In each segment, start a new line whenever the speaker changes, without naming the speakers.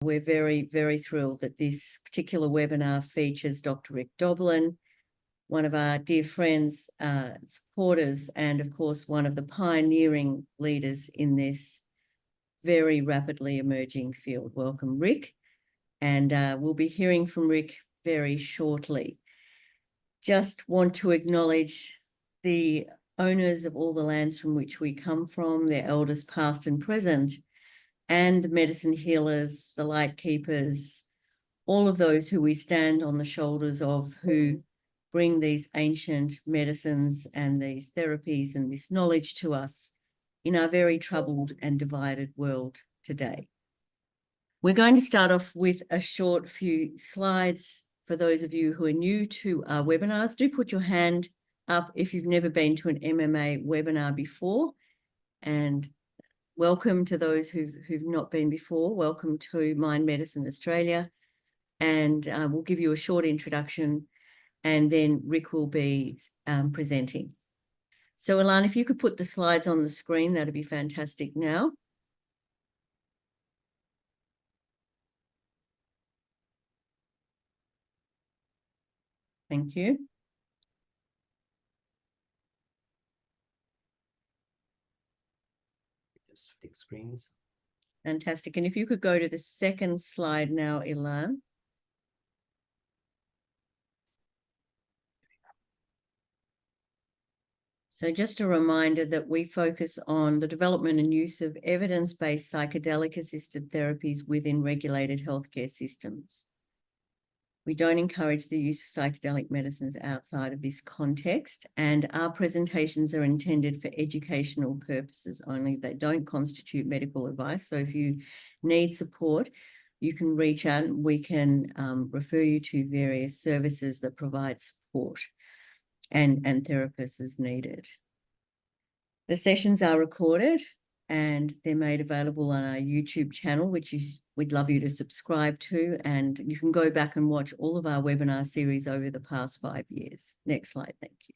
we're very, very thrilled that this particular webinar features Dr. Rick Doblin, one of our dear friends, supporters, and of course, one of the pioneering leaders in this very rapidly emerging field. Welcome, Rick. And we'll be hearing from Rick very shortly. Just want to acknowledge the owners of all the lands from which we come from, their elders past and present, and medicine healers, the light keepers, all of those who we stand on the shoulders of, who bring these ancient medicines and these therapies and this knowledge to us in our very troubled and divided world today. We're going to start off with a short few slides. For those of you who are new to our webinars, do put your hand up if you've never been to an MMA webinar before, and welcome to those who've not been before. Welcome to Mind Medicine Australia. And we'll give you a short introduction, and then Rick will be presenting. So Ilan, if you could put the slides on the screen, that'd be fantastic now. Thank you.
Just flick screens.
Fantastic. And if you could go to the second slide now, Ilan. So just a reminder that we focus on the development and use of evidence-based psychedelic-assisted therapies within regulated healthcare systems. We don't encourage the use of psychedelic medicines outside of this context, and our presentations are intended for educational purposes only. They don't constitute medical advice. So if you need support, you can reach out and we can refer you to various services that provide support and therapists as needed. The sessions are recorded and they're made available on our YouTube channel, which we'd love you to subscribe to, and you can go back and watch all of our webinar series over the past 5 years. Next slide, thank you.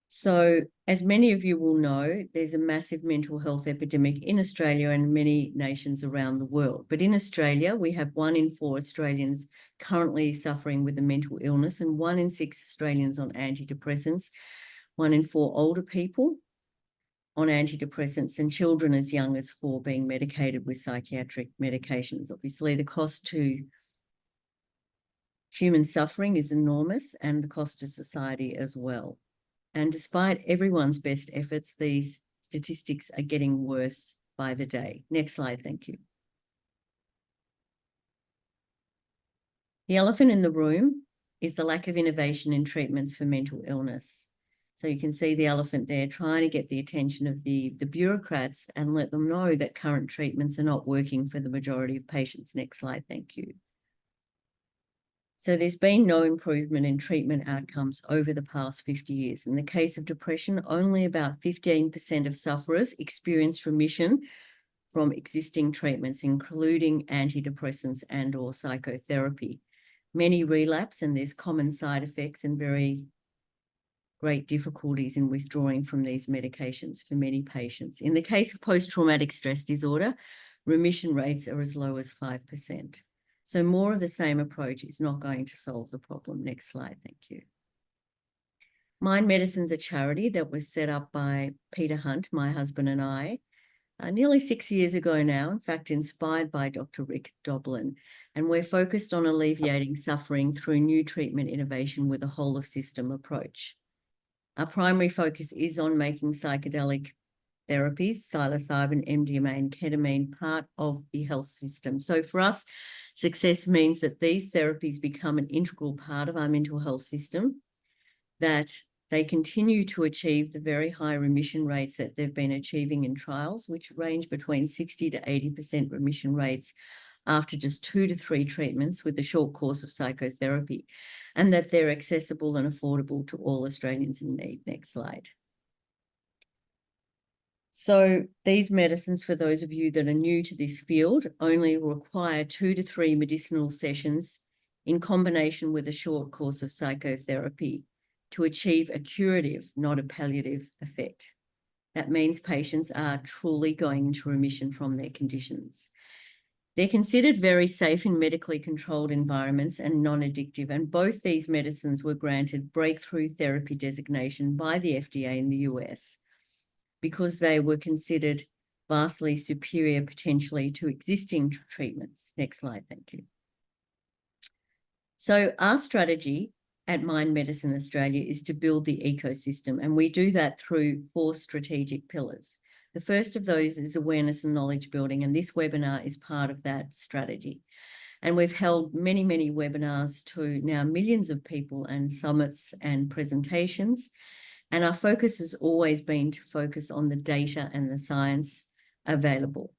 So, as many of you will know, there's a massive mental health epidemic in Australia and many nations around the world. But in Australia, we have 1 in 4 Australians currently suffering with a mental illness, and 1 in 6 Australians on antidepressants, 1 in 4 older people on antidepressants, and children as young as 4 being medicated with psychiatric medications. Obviously, the cost to human suffering is enormous, and the cost to society as well. And despite everyone's best efforts, these statistics are getting worse by the day. Next slide, thank you. The elephant in the room is the lack of innovation in treatments for mental illness. So you can see the elephant there trying to get the attention of the bureaucrats and let them know that current treatments are not working for the majority of patients. Next slide, thank you. So there's been no improvement in treatment outcomes over the past 50 years. In the case of depression, only about 15% of sufferers experience remission from existing treatments, including antidepressants and/or psychotherapy. Many relapse, and there's common side effects and very great difficulties in withdrawing from these medications for many patients. In the case of post-traumatic stress disorder, remission rates are as low as 5%. So more of the same approach is not going to solve the problem. Next slide, thank you. Mind Medicine's a charity that was set up by Peter Hunt, my husband, and I, nearly 6 years ago now, in fact, inspired by Dr. Rick Doblin. And we're focused on alleviating suffering through new treatment innovation with a whole-of-system approach. Our primary focus is on making psychedelic therapies, psilocybin, MDMA, and ketamine, part of the health system. So for us, success means that these therapies become an integral part of our mental health system, that they continue to achieve the very high remission rates that they've been achieving in trials, which range between 60 to 80% remission rates after just 2 to 3 treatments with a short course of psychotherapy, and that they're accessible and affordable to all Australians in need. Next slide. So these medicines, for those of you that are new to this field, only require 2 to 3 medicinal sessions in combination with a short course of psychotherapy to achieve a curative, not a palliative effect. That means patients are truly going into remission from their conditions. They're considered very safe in medically controlled environments and non-addictive, and both these medicines were granted breakthrough therapy designation by the FDA in the US because they were considered vastly superior potentially to existing treatments. Next slide, thank you. So our strategy at Mind Medicine Australia is to build the ecosystem, and we do that through 4 strategic pillars. The first of those is awareness and knowledge building, and this webinar is part of that strategy. And we've held many, many webinars to now millions of people and summits and presentations. And our focus has always been to focus on the data and the science available.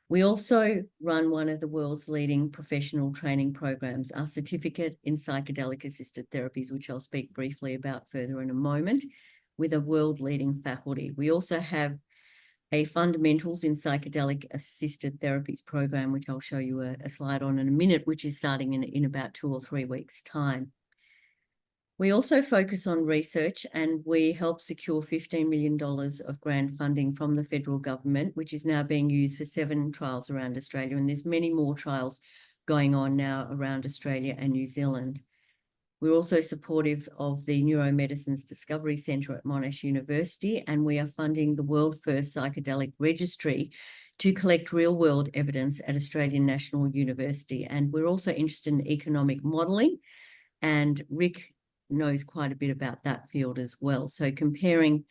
We also run one of the world's leading professional training programs, our certificate in psychedelic assisted therapies, which I'll speak briefly about further in a moment, with a world-leading faculty. We also have a fundamentals in psychedelic assisted therapies program, which I'll show you a slide on in a minute, which is starting in about 2 or 3 weeks' time. We also focus on research, and we help secure $15 million of grant funding from the federal government, which is now being used for 7 trials around Australia. And there's many more trials going on now around Australia and New Zealand. We're also supportive of the Neuromedicines Discovery Centre at Monash University, and we are funding the world first psychedelic registry to collect real-world evidence at Australian National University. And we're also interested in economic modelling, and Rick knows quite a bit about that field as well. So comparing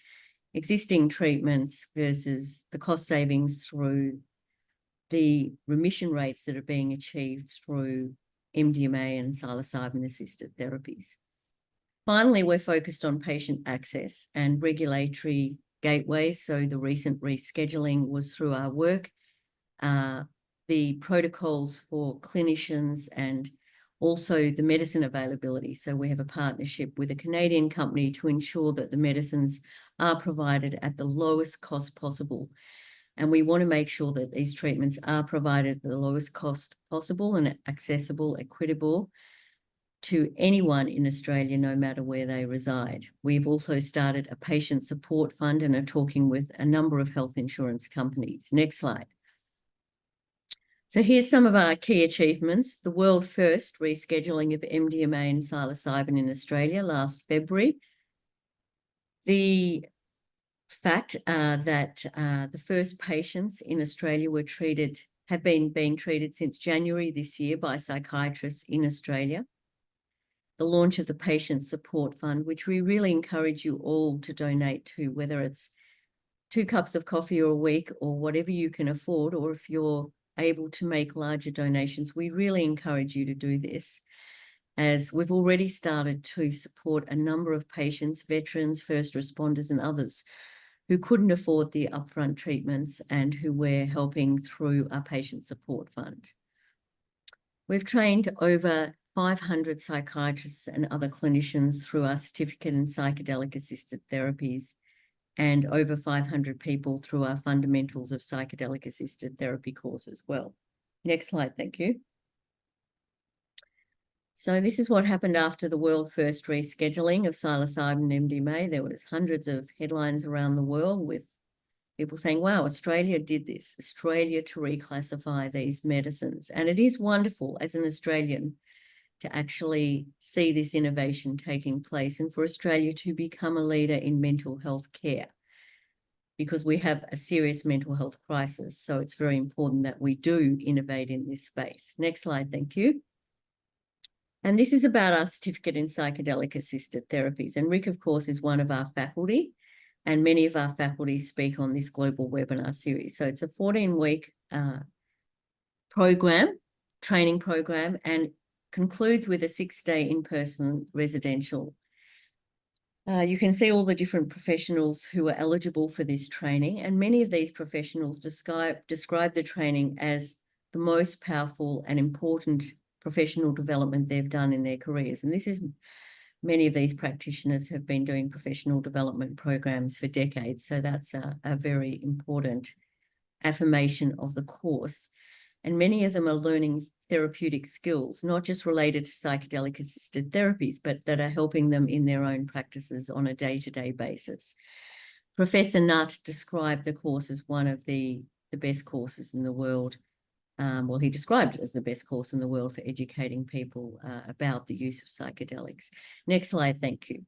existing treatments versus the cost savings through the remission rates that are being achieved through MDMA and psilocybin-assisted therapies. Finally, we're focused on patient access and regulatory gateways. So the recent rescheduling was through our work. The protocols for clinicians and also the medicine availability. So we have a partnership with a Canadian company to ensure that the medicines are provided at the lowest cost possible. And we want to make sure that these treatments are provided at the lowest cost possible and accessible, equitable to anyone in Australia, no matter where they reside. We've also started a patient support fund and are talking with a number of health insurance companies. Next slide. So here's some of our key achievements. The world first rescheduling of MDMA and psilocybin in Australia last February. The fact that the first patients in Australia have been being treated since January this year by psychiatrists in Australia. The launch of the Patient Support Fund, which we really encourage you all to donate to, whether it's 2 cups of coffee a week or whatever you can afford, or if you're able to make larger donations, we really encourage you to do this, as we've already started to support a number of patients, veterans, first responders, and others who couldn't afford the upfront treatments and who we're helping through our Patient Support Fund. We've trained over 500 psychiatrists and other clinicians through our certificate in psychedelic assisted therapies, and over 500 people through our fundamentals of psychedelic assisted therapy course as well. Next slide, thank you. So this is what happened after the world first rescheduling of psilocybin and MDMA. There was hundreds of headlines around the world with people saying, wow, Australia did this, Australia to reclassify these medicines. And it is wonderful as an Australian to actually see this innovation taking place and for Australia to become a leader in mental health care, because we have a serious mental health crisis. So it's very important that we do innovate in this space. Next slide, thank you. And this is about our certificate in psychedelic assisted therapies. And Rick, of course, is one of our faculty, and many of our faculty speak on this global webinar series. So it's a 14-week training program, and concludes with a 6-day in-person residential. You can see all the different professionals who are eligible for this training, and many of these professionals describe the training as the most powerful and important professional development they've done in their careers. And this is, many of these practitioners have been doing professional development programs for decades, so that's a very important affirmation of the course. And many of them are learning therapeutic skills, not just related to psychedelic assisted therapies, but that are helping them in their own practices on a day-to-day basis. Professor Nutt described the course as one of the best courses in the world well, he described it as the best course in the world for educating people about the use of psychedelics. Next slide, thank you.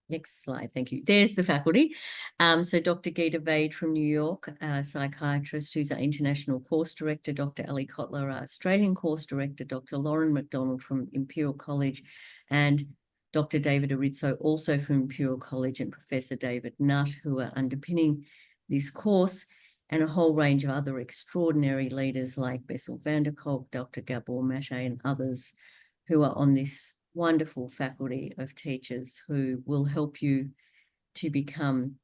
Next slide, thank you. There's the faculty. So Dr. Geeta Vade from New York, a psychiatrist who's our international course director, Dr. Ali Kotler, our Australian course director, Dr. Lauren McDonald from Imperial College, and Dr. David Arizzo, also from Imperial College, and Professor David Nutt, who are underpinning this course, and a whole range of other extraordinary leaders like Bessel van der Kolk, Dr. Gabor Mate, and others who are on this wonderful faculty of teachers who will help you to become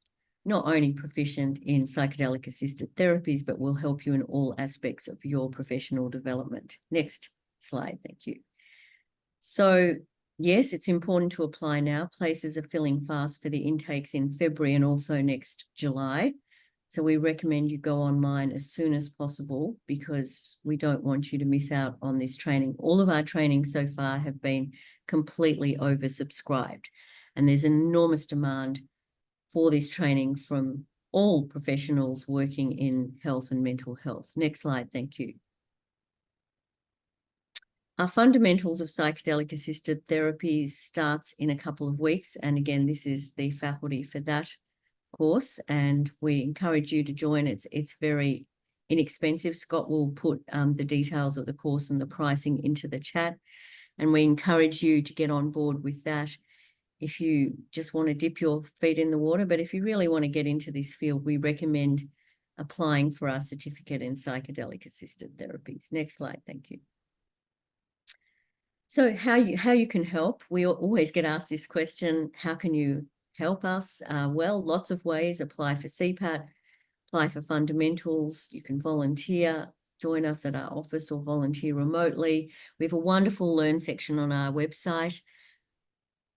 not only proficient in psychedelic assisted therapies, but will help you in all aspects of your professional development. Next slide, thank you. So yes, it's important to apply now. Places are filling fast for the intakes in February and also next July. So we recommend you go online as soon as possible because we don't want you to miss out on this training. All of our trainings so far have been completely oversubscribed, and there's an enormous demand for this training from all professionals working in health and mental health. Next slide, thank you. Our fundamentals of psychedelic assisted therapies starts in a couple of weeks, and again, this is the faculty for that course, and we encourage you to join. It's very inexpensive. Scott will put the details of the course and the pricing into the chat, and we encourage you to get on board with that if you just want to dip your feet in the water. But if you really want to get into this field, we recommend applying for our certificate in psychedelic assisted therapies. Next slide, thank you. So how you can help. We always get asked this question, how can you help us? Well, lots of ways. Apply for CPAT, apply for fundamentals. You can volunteer, join us at our office or volunteer remotely. We have a wonderful Learn section on our website.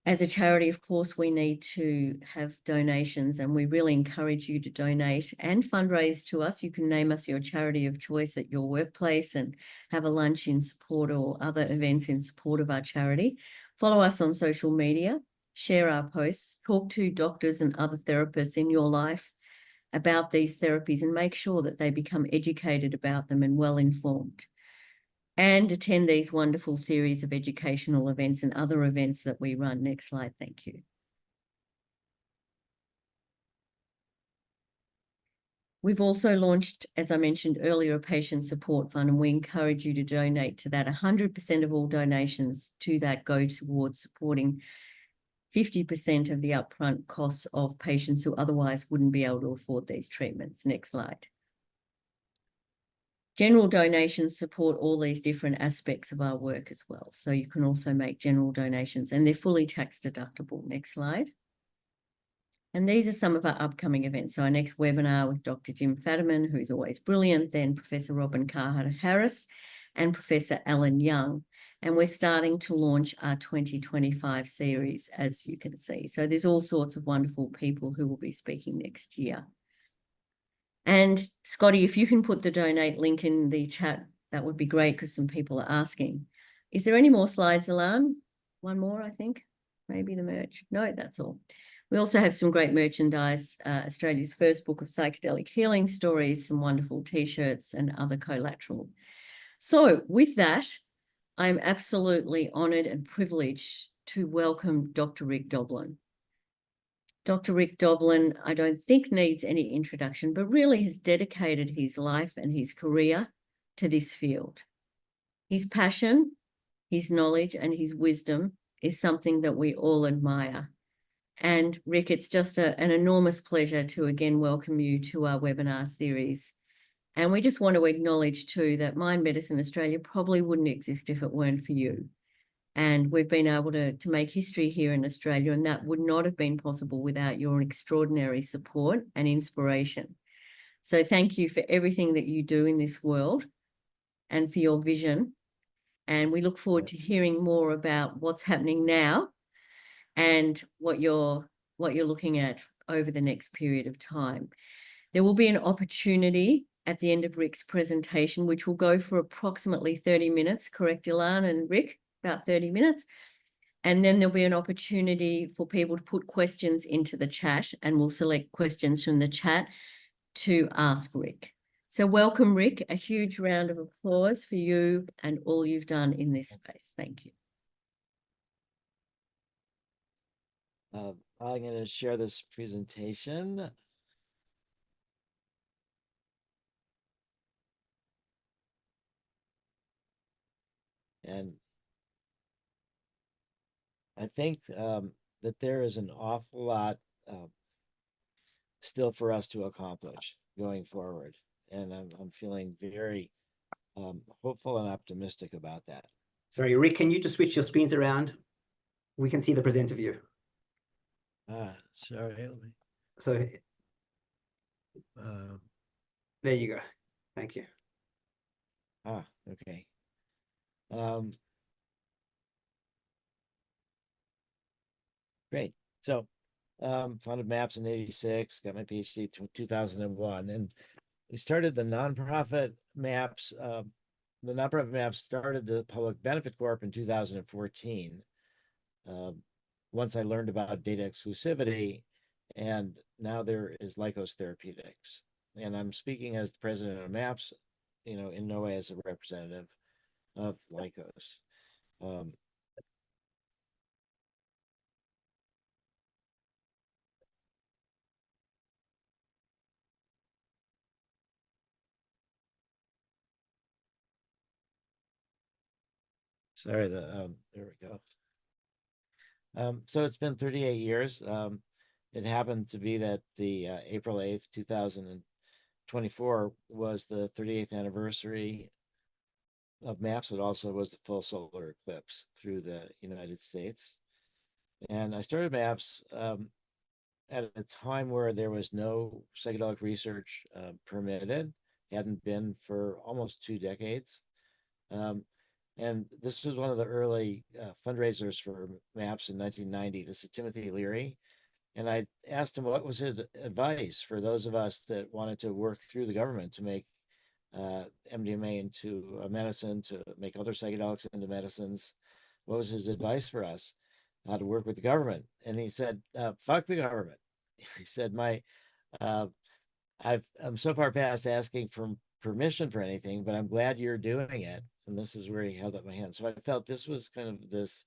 As a charity, of course, we need to have donations, and we really encourage you to donate and fundraise to us. You can name us your charity of choice at your workplace and have a lunch in support or other events in support of our charity. Follow us on social media, share our posts, talk to doctors and other therapists in your life about these therapies, and make sure that they become educated about them and well-informed. And attend these wonderful series of educational events and other events that we run. Next slide, thank you. We've also launched, as I mentioned earlier, a patient support fund, and we encourage you to donate to that. 100% of all donations to that go towards supporting 50% of the upfront costs of patients who otherwise wouldn't be able to afford these treatments. Next slide. General donations support all these different aspects of our work as well. So you can also make general donations, and they're fully tax deductible. Next slide. And these are some of our upcoming events. So our next webinar with Dr. Jim Fadiman, who's always brilliant, then Professor Robin Carhart-Harris and Professor Alan Young. And we're starting to launch our 2025 series, as you can see. So there's all sorts of wonderful people who will be speaking next year. And Scotty, if you can put the donate link in the chat, that would be great, because some people are asking. Is there any more slides, Alarm? One more, I think. Maybe the merch. No, that's all. We also have some great merchandise, Australia's first book of psychedelic healing stories, some wonderful T-shirts and other collateral. So with that, I'm absolutely honoured and privileged to welcome Dr. Rick Doblin. Dr. Rick Doblin, I don't think needs any introduction, but really has dedicated his life and his career to this field. His passion, his knowledge, and his wisdom is something that we all admire. And Rick, it's just an enormous pleasure to again welcome you to our webinar series. And we just want to acknowledge too that Mind Medicine Australia probably wouldn't exist if it weren't for you. And we've been able to make history here in Australia, and that would not have been possible without your extraordinary support and inspiration. So thank you for everything that you do in this world and for your vision. And we look forward to hearing more about what's happening now and what you're looking at over the next period of time. There will be an opportunity at the end of Rick's presentation, which will go for approximately 30 minutes, correct, Ilan and Rick? About 30 minutes. And then there'll be an opportunity for people to put questions into the chat, and we'll select questions from the chat to ask Rick. So welcome, Rick. A huge round of applause for you and all you've done in this space. Thank you.
I'm going to share this presentation. And I think that there is an awful lot still for us to accomplish going forward. And I'm feeling very hopeful and optimistic about that.
Sorry, Rick, can you just switch your screens around? We can see the presenter view.
Sorry.
So there you go. Thank you.
Okay. Great. So founded MAPS in '86, got my PhD in 2001, and we started the nonprofit MAPS. The nonprofit MAPS started the Public Benefit Corp in 2014. Once I learned about data exclusivity, and now there is Lykos Therapeutics. And I'm speaking as the president of MAPS, in no way as a representative of Lykos. Sorry, there we go. So it's been 38 years. It happened to be that the April 8th, 2024 was the 38th anniversary of MAPS. It also was the full solar eclipse through the United States. And I started MAPS at a time where there was no psychedelic research permitted, hadn't been for almost 2 decades. And this was one of the early fundraisers for MAPS in 1990. This is Timothy Leary. And I asked him what was his advice for those of us that wanted to work through the government to make MDMA into a medicine, to make other psychedelics into medicines. What was his advice for us how to work with the government? And he said, fuck the government. He said, I'm so far past asking for permission for anything, but I'm glad you're doing it. And this is where he held up my hand. So I felt this was kind of this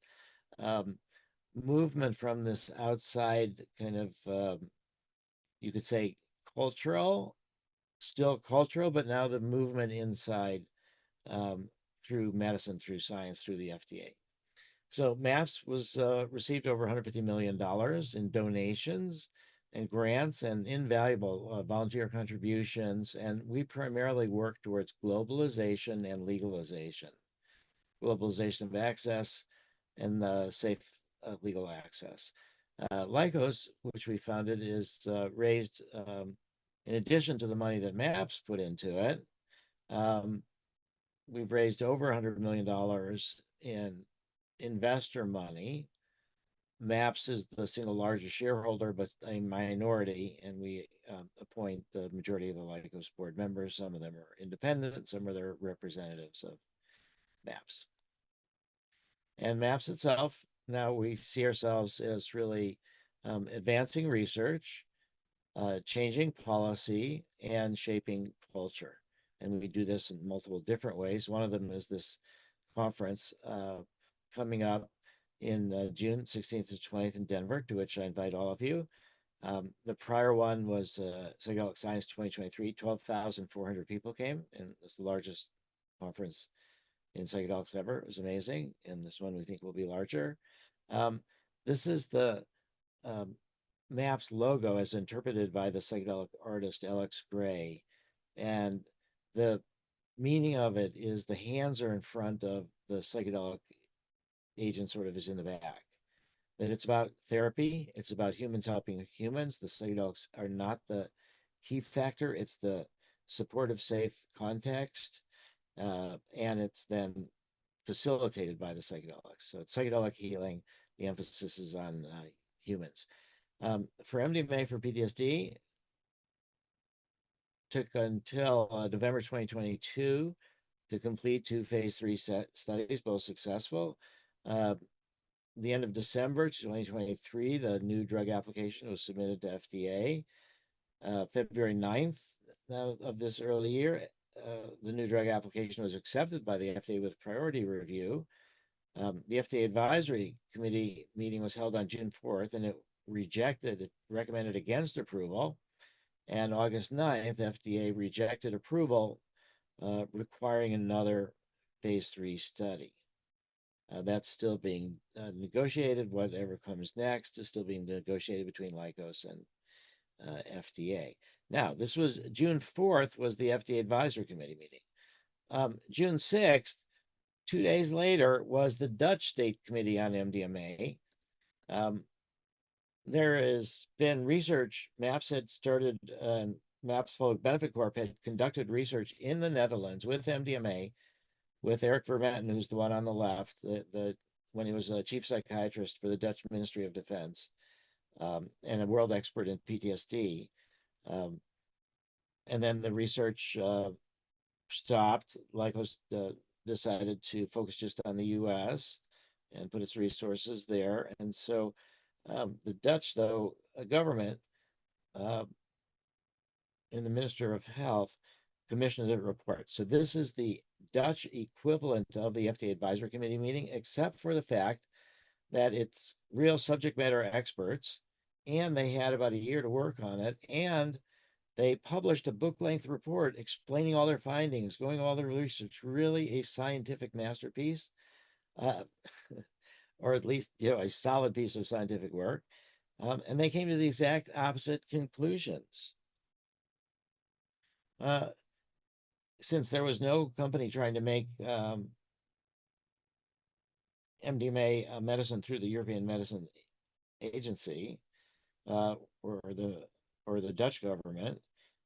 movement from this outside kind of, you could say cultural, still cultural, but now the movement inside through medicine, through science, through the FDA. So MAPS was received over $150 million in donations and grants and invaluable volunteer contributions. And we primarily work towards globalization and legalization, globalization of access and safe legal access. Lykos, which we founded, is raised, in addition to the money that MAPS put into it, we've raised over $100 million in investor money. MAPS is the single largest shareholder, but a minority, and we appoint the majority of the Lykos board members. Some of them are independent, some of them representatives of MAPS. And MAPS itself, now we see ourselves as really advancing research, changing policy, and shaping culture. And we do this in multiple different ways. One of them is this conference coming up in June 16th to 20th in Denver, to which I invite all of you. The prior one was Psychedelic Science 2023. 12,400 people came, and it was the largest conference in psychedelics ever. It was amazing, and this one we think will be larger. This is the MAPS logo as interpreted by the psychedelic artist Alex Gray, and the meaning of it is the hands are in front of the psychedelic agent, sort of is in the back. That it's about therapy, it's about humans helping humans. The psychedelics are not the key factor, it's the supportive, safe context, and it's then facilitated by the psychedelics. So it's psychedelic healing, the emphasis is on humans. For MDMA for PTSD, took until November 2022 to complete 2 phase 3 studies, both successful. The end of December 2023, the new drug application was submitted to FDA. February 9th, of this early year, the new drug application was accepted by the FDA with priority review. The FDA advisory committee meeting was held on June 4th, and it recommended against approval. And August 9th, FDA rejected approval, requiring another phase 3 study. That's still being negotiated. Whatever comes next is still being negotiated between Lykos and FDA. Now, this was June 4th was the FDA advisory committee meeting. June 6th, 2 days later, was the Dutch State Committee on MDMA. There has been research. MAPS had started, MAPS Public Benefit Corp had conducted research in the Netherlands with MDMA, with Eric Vermeten, who's the one on the left, when he was a chief psychiatrist for the Dutch Ministry of Defense, and a world expert in PTSD. And then the research stopped. Lykos decided to focus just on the US and put its resources there. And so the Dutch, though, government and the Minister of Health commissioned a report. So this is the Dutch equivalent of the FDA Advisory Committee meeting, except for the fact that it's real subject matter experts, and they had about a year to work on it, and they published a book-length report explaining all their findings, going all their research, really a scientific masterpiece, or at least, a solid piece of scientific work. And they came to the exact opposite conclusions. Since there was no company trying to make MDMA medicine through the European Medicine Agency, or the Dutch government,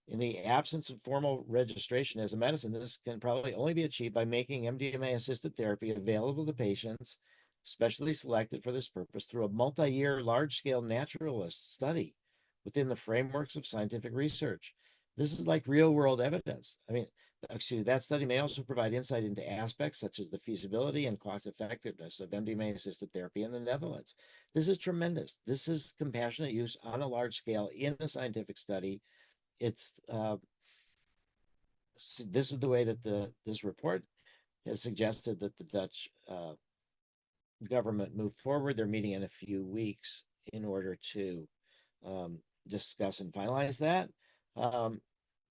in the absence of formal registration as a medicine, this can probably only be achieved by making MDMA-assisted therapy available to patients specially selected for this purpose through a multi-year, large-scale naturalist study within the frameworks of scientific research. This is like real-world evidence. I mean, actually, that study may also provide insight into aspects such as the feasibility and cost-effectiveness of MDMA-assisted therapy in the Netherlands. This is tremendous. This is compassionate use on a large scale in a scientific study. It's this is the way that this report has suggested that the Dutch government move forward. They're meeting in a few weeks in order to discuss and finalize that.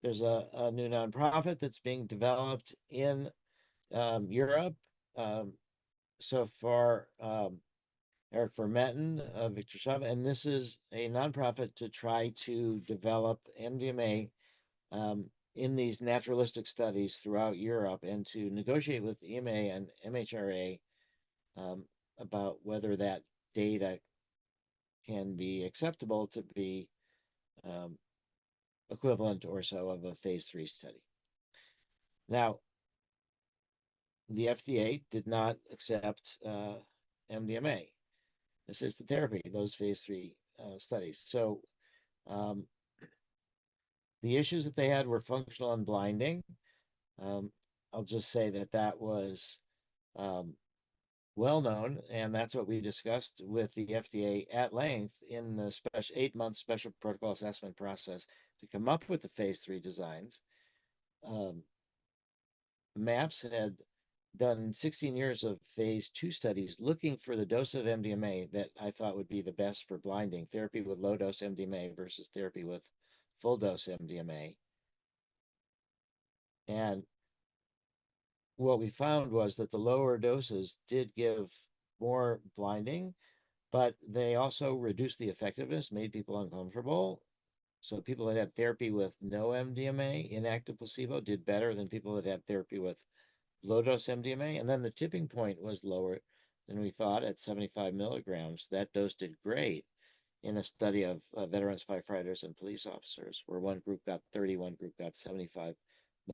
There's a new nonprofit that's being developed in Europe. So far, Eric Vermeten, Victor Shaw, and this is a nonprofit to try to develop MDMA in these naturalistic studies throughout Europe, and to negotiate with EMA and MHRA about whether that data can be acceptable to be equivalent or so of a phase 3 study. Now, the FDA did not accept MDMA assisted therapy, those phase 3 studies. So the issues that they had were functional unblinding. I'll just say that was well known, and that's what we discussed with the FDA at length in the 8-month special protocol assessment process to come up with the phase 3 designs. MAPS had done 16 years of phase 2 studies looking for the dose of MDMA that I thought would be the best for blinding therapy with low dose MDMA versus therapy with full dose MDMA. And what we found was that the lower doses did give more blinding, but they also reduced the effectiveness, made people uncomfortable. So people that had therapy with no MDMA, inactive placebo, did better than people that had therapy with low dose MDMA. And then the tipping point was lower than we thought at 75 milligrams. That dose did great in a study of veterans, firefighters, and police officers, where one group got 30, one group got 75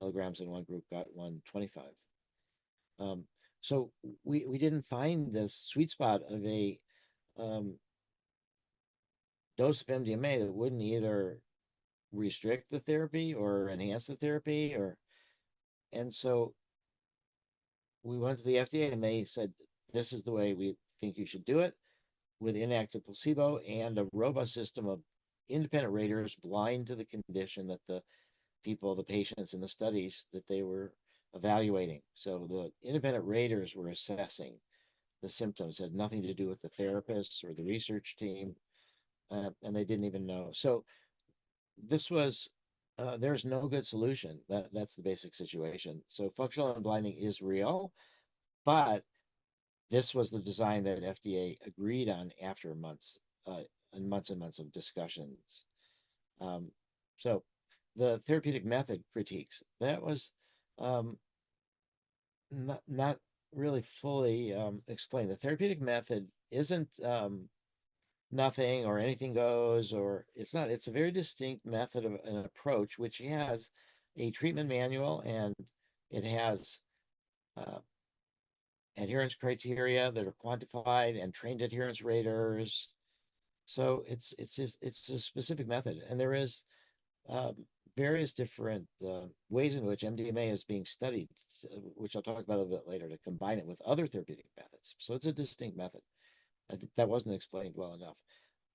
milligrams, and one group got 125. So we didn't find this sweet spot of a dose of MDMA that wouldn't either restrict the therapy or enhance the therapy, and so we went to the FDA and they said, this is the way we think you should do it, with inactive placebo and a robust system of independent raters blind to the condition that the people, the patients in the studies that they were evaluating. So the independent raters were assessing the symptoms. It had nothing to do with the therapists or the research team, and they didn't even know. So this was, there's no good solution. That's the basic situation. So functional unblinding is real, but this was the design that FDA agreed on after months and months of discussions. So the therapeutic method critiques, that was not really fully explained. The therapeutic method isn't nothing or anything goes, or it's not. It's a very distinct method of an approach, which has a treatment manual, and it has adherence criteria that are quantified and trained adherence raters. So it's a specific method, and there is various different ways in which MDMA is being studied, which I'll talk about a bit later, to combine it with other therapeutic methods. So it's a distinct method. I think that wasn't explained well enough.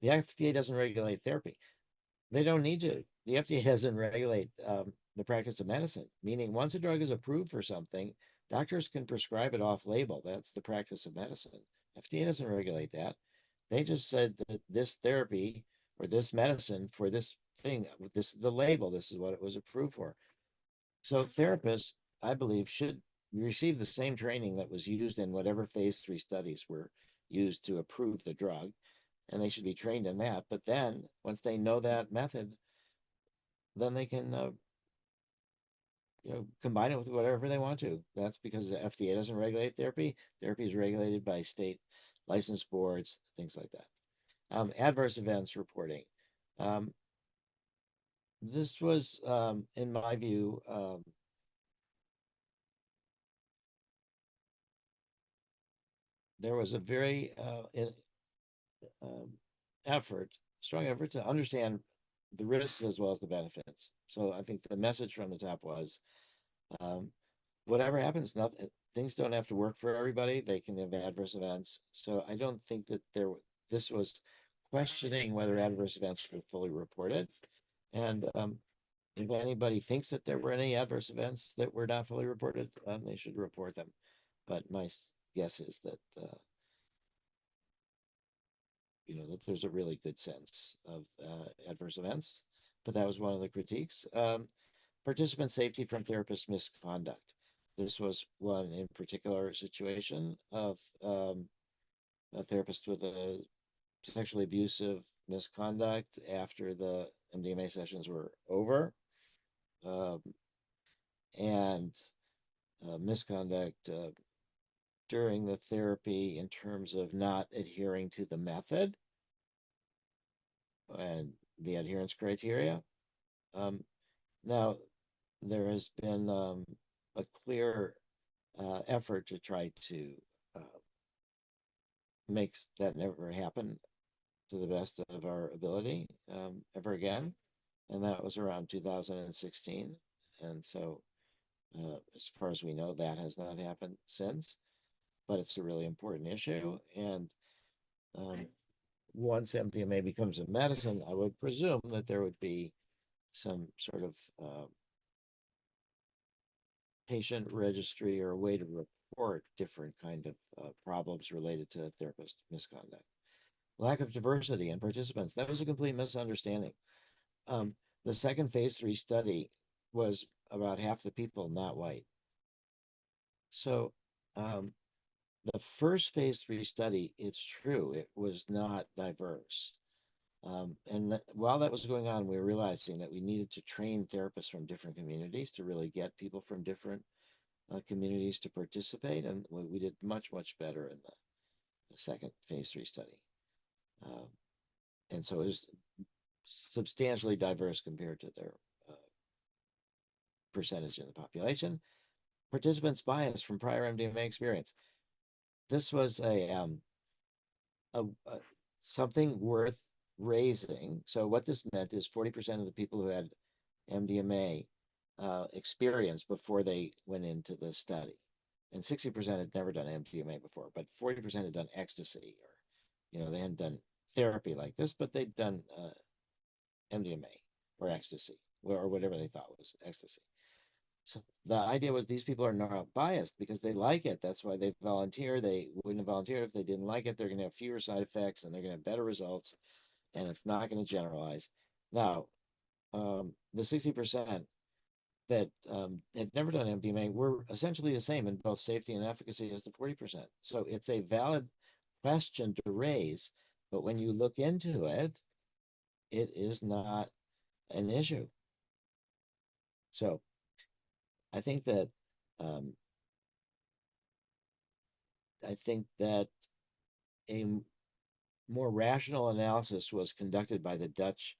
The FDA doesn't regulate therapy. They don't need to. The FDA doesn't regulate the practice of medicine, meaning once a drug is approved for something, doctors can prescribe it off label. That's the practice of medicine. FDA doesn't regulate that. They just said that this therapy or this medicine for this thing, this is the label, this is what it was approved for. So therapists, I believe, should receive the same training that was used in whatever phase 3 studies were used to approve the drug, and they should be trained in that. But then once they know that method, then they can combine it with whatever they want to. That's because the FDA doesn't regulate therapy. Therapy is regulated by state license boards, things like that. Adverse events reporting. This was, in my view, there was a very strong effort to understand the risks as well as the benefits. So I think the message from the top was, whatever happens, things don't have to work for everybody. They can have adverse events. So I don't think that this was questioning whether adverse events were fully reported. And if anybody thinks that there were any adverse events that were not fully reported, they should report them. But my guess is that that there's a really good sense of adverse events. But that was one of the critiques. Participant safety from therapist misconduct. This was one in particular situation of a therapist with a sexually abusive misconduct after the MDMA sessions were over, and misconduct during the therapy in terms of not adhering to the method and the adherence criteria. Now, there has been a clear effort to try to make that never happen to the best of our ability ever again. And that was around 2016. And so as far as we know, that has not happened since, but it's a really important issue. And once MDMA becomes a medicine, I would presume that there would be some sort of patient registry or a way to report different kind of problems related to therapist misconduct. Lack of diversity in participants. That was a complete misunderstanding. The second phase 3 study was about half the people not white. So the first phase 3 study, it's true, it was not diverse. And while that was going on, we were realizing that we needed to train therapists from different communities to really get people from different communities to participate. And we did much, much better in the second phase 3 study. And so it was substantially diverse compared to their percentage in the population. Participants' bias from prior MDMA experience. This was something worth raising. So what this meant is 40% of the people who had MDMA experience before they went into the study, and 60% had never done MDMA before, but 40% had done ecstasy, or they hadn't done therapy like this, but they'd done MDMA or ecstasy. or whatever they thought was ecstasy. So the idea was these people are not biased because they like it. That's why they volunteer. They wouldn't have volunteered if they didn't like it. They're going to have fewer side effects and they're going to have better results, and it's not going to generalize. Now, the 60% that had never done MDMA were essentially the same in both safety and efficacy as the 40%. So it's a valid question to raise, but when you look into it, it is not an issue. So I think that um, a more rational analysis was conducted by the Dutch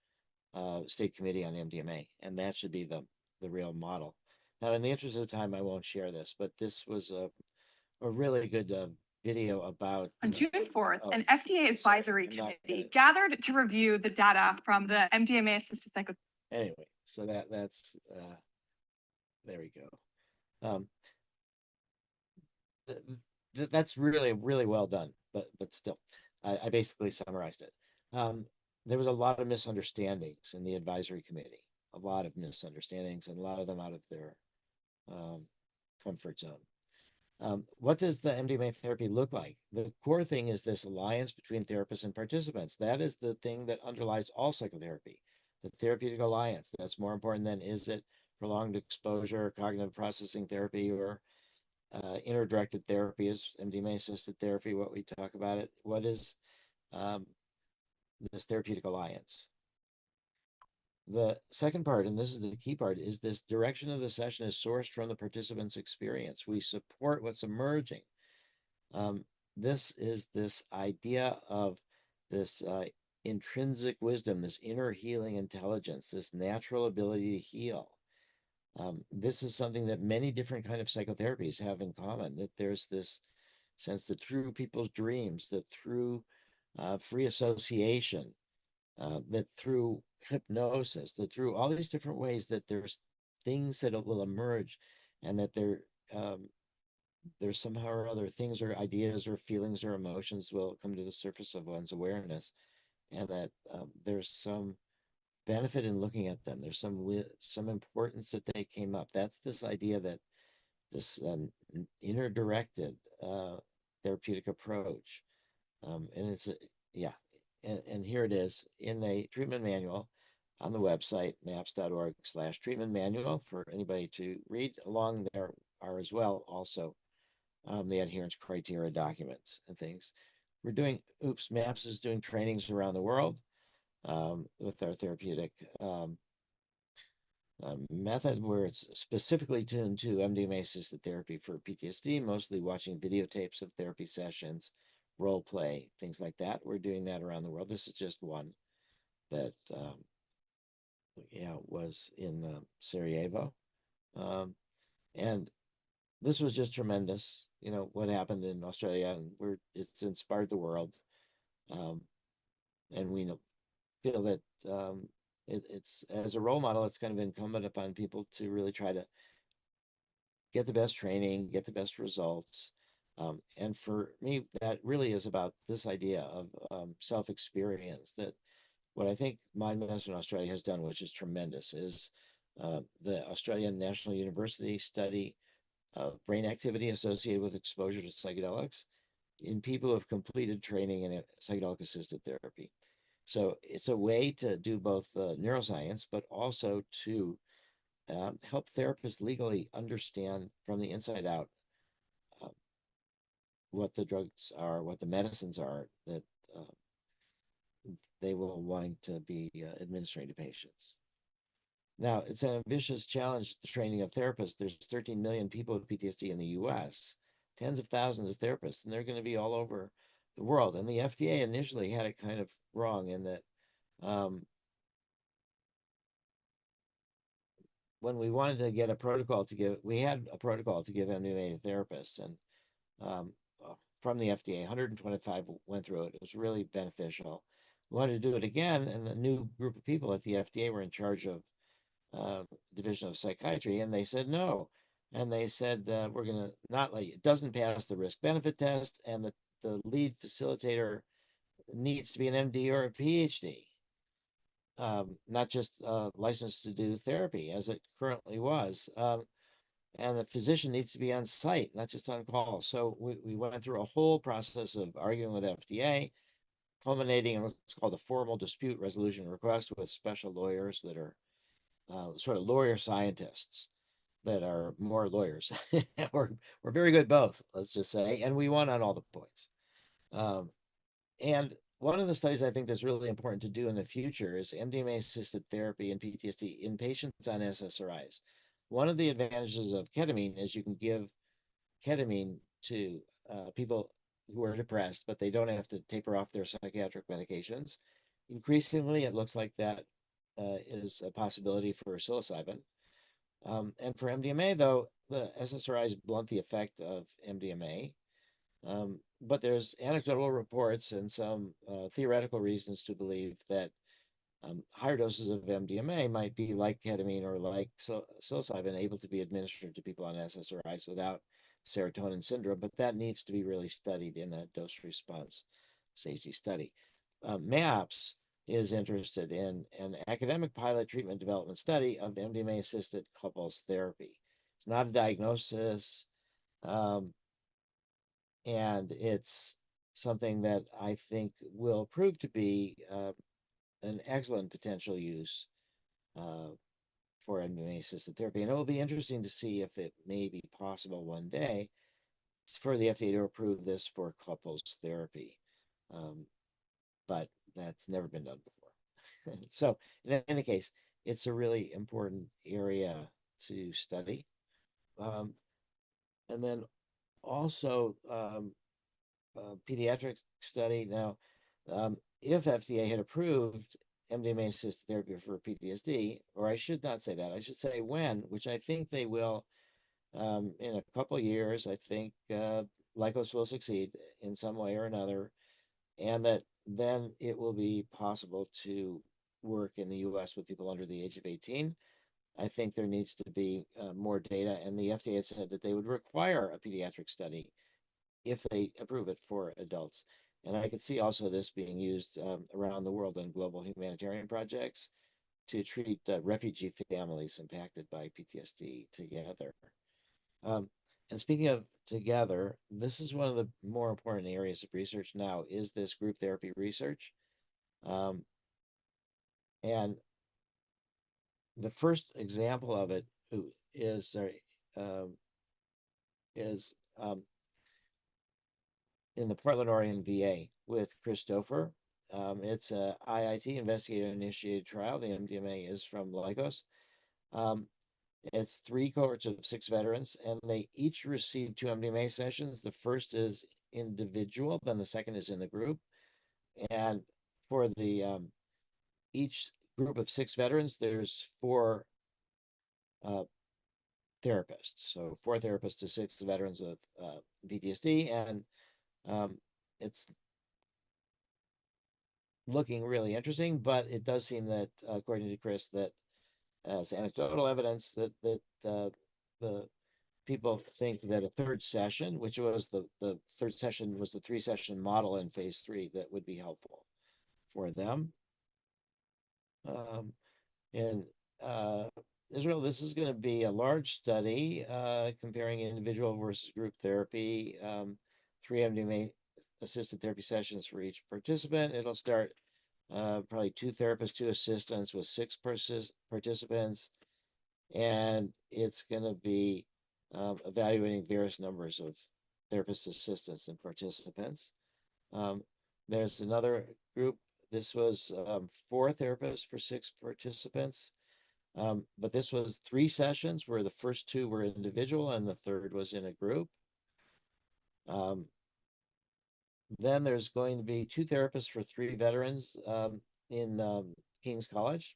State Committee on MDMA, and that should be the real model. Now, in the interest of time, I won't share this, but this was a really good video about.
On June 4th,
oh,
an FDA advisory committee gathered to review the data from the MDMA-assisted psychotherapy.
Anyway, so that's there we go. That's really well done, but still, I basically summarized it. There was a lot of misunderstandings in the advisory committee, a lot of misunderstandings, and a lot of them out of their comfort zone. What does the MDMA therapy look like? The core thing is this alliance between therapists and participants. That is the thing that underlies all psychotherapy, the therapeutic alliance. That's more important than is it prolonged exposure, cognitive processing therapy, or inner-directed therapy is MDMA-assisted therapy, what we talk about it. What is this therapeutic alliance? The second part, and this is the key part, is this direction of the session is sourced from the participant's experience. We support what's emerging. This is this idea of this intrinsic wisdom, this inner healing intelligence, this natural ability to heal. This is something that many different kind of psychotherapies have in common, that there's this sense that through people's dreams, that through free association, that through hypnosis, that through all these different ways, that there's things that will emerge, and that there's somehow or other things or ideas or feelings or emotions will come to the surface of one's awareness, and that there's some benefit in looking at them. There's some importance that they came up. That's this idea that this inner directed therapeutic approach, and it's and here it is in a treatment manual on the website maps.org/treatment manual for anybody to read. Along there are as well also the adherence criteria documents and things. We're doing MAPS is doing trainings around the world with our therapeutic method, where it's specifically tuned to MDMA-assisted therapy for PTSD, mostly watching videotapes of therapy sessions, role play, things like that. We're doing that around the world. This is just one that was in Sarajevo, and this was just tremendous. What happened in Australia, and it's inspired the world, and we feel that it's as a role model, it's kind of incumbent upon people to really try to get the best training, get the best results. And for me, that really is about this idea of self-experience. That what I think Mind Medicine Australia has done, which is tremendous, is the Australian National University study of brain activity associated with exposure to psychedelics in people who have completed training in psychedelic assisted therapy. So it's a way to do both neuroscience, but also to help therapists legally understand from the inside out what the drugs are, what the medicines are that they will wanting to be administering to patients. Now, it's an ambitious challenge, the training of therapists. There's 13 million people with PTSD in the US, tens of thousands of therapists, and they're going to be all over the world. And the FDA initially had it kind of wrong in that when we wanted to get a protocol to give, we had a protocol to give MDMA to therapists, and from the FDA, 125 went through it. It was really beneficial. We wanted to do it again, and a new group of people at the FDA were in charge of Division of Psychiatry, and they said no. And they said, we're going to not let you, it doesn't pass the risk-benefit test, and the lead facilitator needs to be an MD or a PhD. not just licensed to do therapy as it currently was. And the physician needs to be on site, not just on call. So we went through a whole process of arguing with FDA, culminating in what's called a formal dispute resolution request with special lawyers that are sort of lawyer scientists that are more lawyers. we're very good both, let's just say, and we won on all the points. And one of the studies I think that's really important to do in the future is MDMA-assisted therapy and PTSD in patients on SSRIs. One of the advantages of ketamine is you can give ketamine to people who are depressed, but they don't have to taper off their psychiatric medications. Increasingly, it looks like that is a possibility for psilocybin. And for MDMA, though, the SSRIs blunt the effect of MDMA. But there's anecdotal reports and some theoretical reasons to believe that higher doses of MDMA might be like ketamine or like psilocybin, able to be administered to people on SSRIs without serotonin syndrome, but that needs to be really studied in a dose response safety study. MAPS is interested in an academic pilot treatment development study of MDMA-assisted couples therapy. It's not a diagnosis, and it's something that I think will prove to be an excellent potential use for MDMA-assisted therapy. And it will be interesting to see if it may be possible one day for the FDA to approve this for couples therapy. But that's never been done before. So in any case, it's a really important area to study. And then also pediatric study. Now, if FDA had approved MDMA-assisted therapy for PTSD, or I should not say that, I should say when, which I think they will in a couple years. I think Lykos will succeed in some way or another, and that then it will be possible to work in the US with people under the age of 18. I think there needs to be more data, and the FDA has said that they would require a pediatric study if they approve it for adults. And I could see also this being used around the world in global humanitarian projects to treat refugee families impacted by PTSD together. And speaking of together, this is one of the more important areas of research now, is this group therapy research. And the first example of it is in the Portland, Oregon VA with Christopher. It's a IIT investigator-initiated trial. The MDMA is from Lykos. It's 3 cohorts of 6 veterans, and they each receive 2 MDMA sessions. The first is individual, then the second is in the group. And for the each group of 6 veterans, there's 4 therapists. So 4 therapists to 6 veterans with PTSD, and it's looking really interesting. But it does seem that, according to Chris, that as anecdotal evidence that the people think that a third session, which was the third session was the 3-session model in phase 3, that would be helpful for them. In Israel, this is going to be a large study comparing individual versus group therapy, 3 MDMA-assisted therapy sessions for each participant. It'll start probably 2 therapists, 2 assistants with 6 participants, and it's going to be evaluating various numbers of therapists, assistants, and participants. There's another group. This was 4 therapists for 6 participants, but this was 3 sessions where the first 2 were individual and the third was in a group. Then there's going to be 2 therapists for 3 veterans in King's College,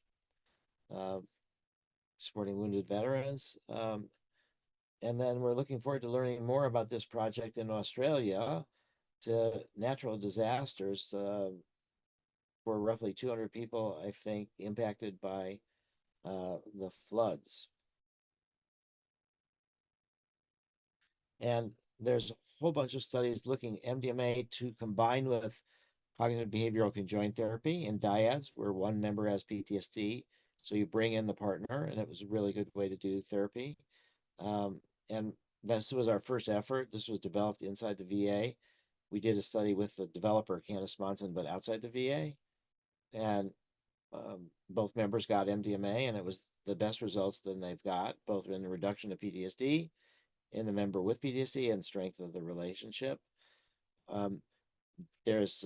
supporting wounded veterans. And then we're looking forward to learning more about this project in Australia to natural disasters for roughly 200 people, I think, impacted by the floods. And there's a whole bunch of studies looking MDMA to combine with cognitive behavioral conjoint therapy and dyads, where one member has PTSD. So you bring in the partner, and it was a really good way to do therapy. And this was our first effort. This was developed inside the VA. We did a study with the developer, Candace Monson, but outside the VA. And both members got MDMA, and it was the best results that they've got, both in the reduction of PTSD in the member with PTSD and strength of the relationship. There's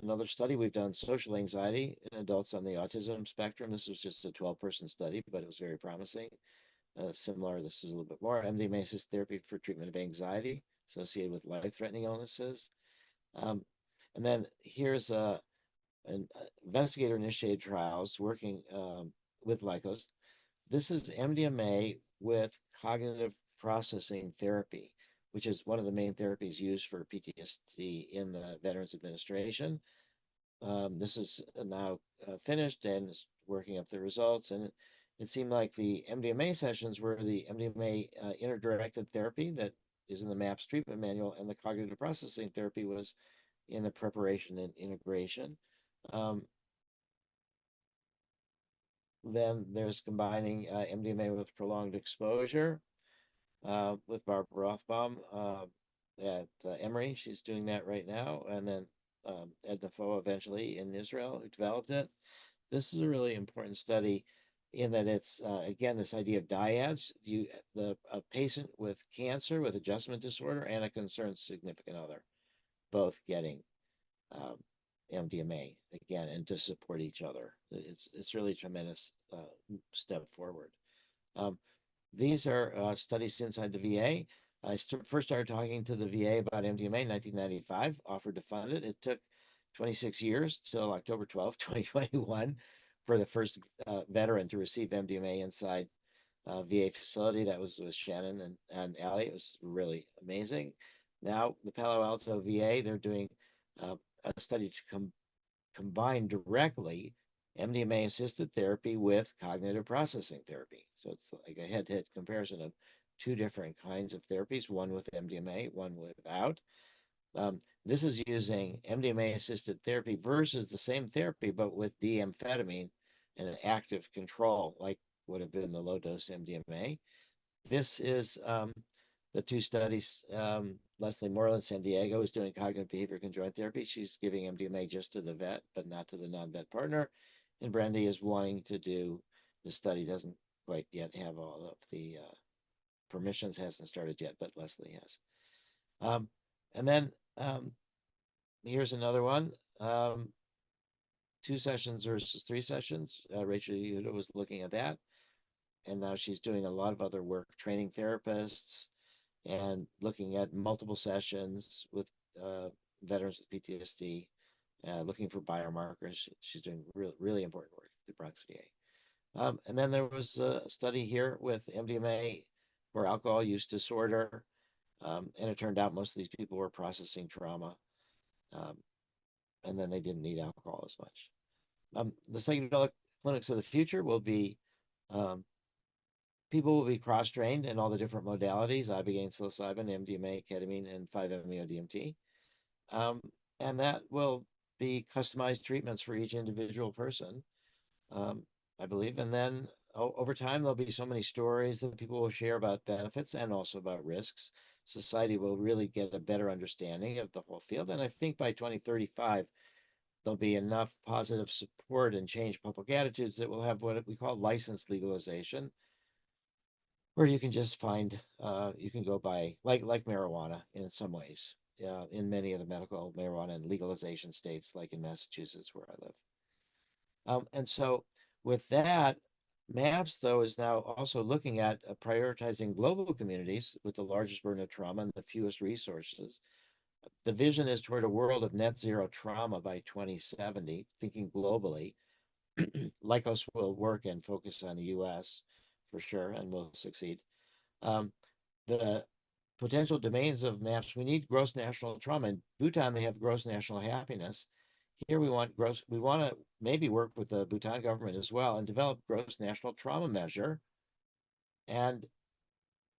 another study we've done, social anxiety in adults on the autism spectrum. This was just a 12-person study, but it was very promising. Similar, this is a little bit more, MDMA-assisted therapy for treatment of anxiety associated with life-threatening illnesses. And then here's an investigator-initiated trials working with Lycos. This is MDMA with cognitive processing therapy, which is one of the main therapies used for PTSD in the Veterans Administration. This is now finished and is working up the results. And it seemed like the MDMA sessions were the MDMA inner-directed therapy that is in the MAPS treatment manual, and the cognitive processing therapy was in the preparation and integration. Then there's combining MDMA with prolonged exposure with Barbara Rothbaum at Emory. She's doing that right now. And then Edna Foe eventually in Israel, who developed it. This is a really important study in that it's, again, this idea of dyads, a patient with cancer, with adjustment disorder, and a concerned significant other, both getting MDMA again, and to support each other. It's really a tremendous step forward. These are studies inside the VA. I first started talking to the VA about MDMA in 1995, offered to fund it. It took 26 years till October 12, 2021 for the first veteran to receive MDMA inside VA facility. That was with Shannon and Allie. It was really amazing. Now the Palo Alto VA, they're doing a study to combine directly MDMA-assisted therapy with cognitive processing therapy. So it's like a head-to-head comparison of two different kinds of therapies, one with MDMA, one without. This is using MDMA-assisted therapy versus the same therapy, but with D-amphetamine and an active control, like would have been the low-dose MDMA. This is the two studies. Leslie Moreland, San Diego, is doing cognitive behavior conjoint therapy. She's giving MDMA just to the vet, but not to the non-vet partner. And Brandy is wanting to do the study, doesn't quite yet have all of the permissions, hasn't started yet, but Leslie has. And then here's another one. 2 sessions versus 3 sessions. Rachel Yehuda was looking at that. And now she's doing a lot of other work, training therapists and looking at multiple sessions with veterans with PTSD, looking for biomarkers. She's doing really important work at the Bronx VA. And then there was a study here with MDMA for alcohol use disorder. And it turned out most of these people were processing trauma. And then they didn't need alcohol as much. The psychedelic clinics of the future will be, people will be cross-trained in all the different modalities, ibogaine, psilocybin, MDMA, ketamine, and 5-MeO-DMT. And that will be customized treatments for each individual person, I believe. And then over time, there'll be so many stories that people will share about benefits and also about risks. Society will really get a better understanding of the whole field. And I think by 2035, there'll be enough positive support and change public attitudes that we'll have what we call licensed legalization, where you can just find, you can go by, like marijuana in some ways, in many of the medical marijuana and legalization states, like in Massachusetts, where I live. And so with that, MAPS, though, is now also looking at prioritizing global communities with the largest burden of trauma and the fewest resources. The vision is toward a world of net zero trauma by 2070, thinking globally. Lycos will work and focus on the US for sure, and will succeed. The potential domains of MAPS, we need gross national trauma. In Bhutan, they have gross national happiness. Here we want to maybe work with the Bhutan government as well and develop gross national trauma measure and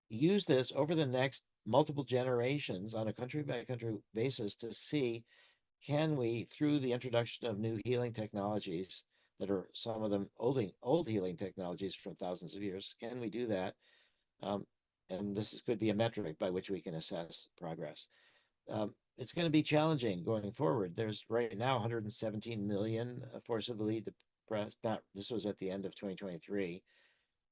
use this over the next multiple generations on a country by country basis to see can we, through the introduction of new healing technologies that are some of them old healing technologies from thousands of years, can we do that? And this could be a metric by which we can assess progress. It's going to be challenging going forward. There's right now 117 million forcibly depressed. This was at the end of 2023.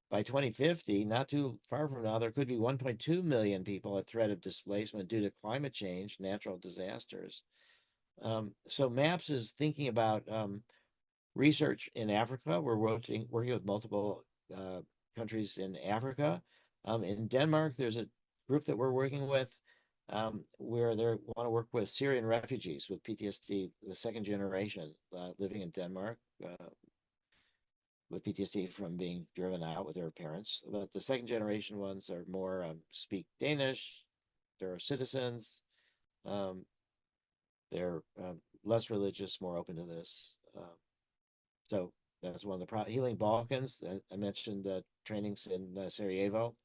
By 2050, not too far from now, there could be 1.2 million people at threat of displacement due to climate change, natural disasters. So MAPS is thinking about research in Africa. We're working with multiple countries in Africa. In Denmark, there's a group that we're working with where they want to work with Syrian refugees with PTSD, the second generation living in Denmark with PTSD from being driven out with their parents. But the second generation ones are more speak Danish, they're citizens, they're less religious, more open to this. So that's one of the healing Balkans. I mentioned trainings in Sarajevo.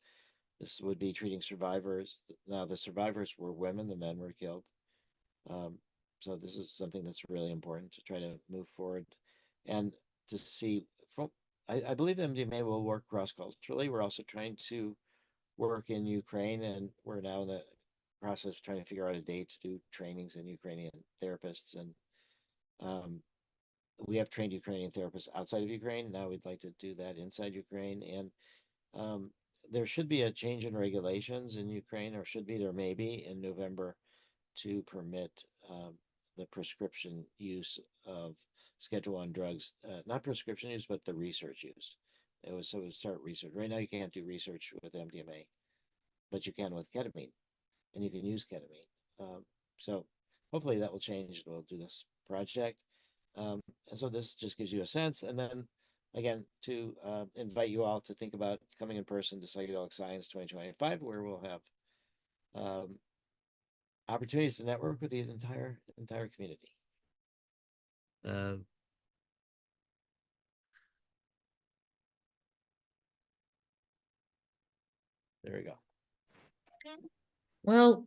This would be treating survivors. Now the survivors were women, the men were killed. So this is something that's really important to try to move forward and to see. I believe MDMA will work cross-culturally. We're also trying to work in Ukraine, and we're now in the process of trying to figure out a date to do trainings in Ukrainian therapists. And we have trained Ukrainian therapists outside of Ukraine. Now we'd like to do that inside Ukraine. And there should be a change in regulations in Ukraine, or there may be in November, to permit the prescription use of Schedule I drugs, not prescription use, but the research use. It would start research. Right now you can't do research with MDMA, but you can with ketamine, and you can use ketamine. So hopefully that will change. We'll do this project. And so this just gives you a sense. And then again, to invite you all to think about coming in person to Psychedelic Science 2025, where we'll have opportunities to network with the entire community. There we go.
Well,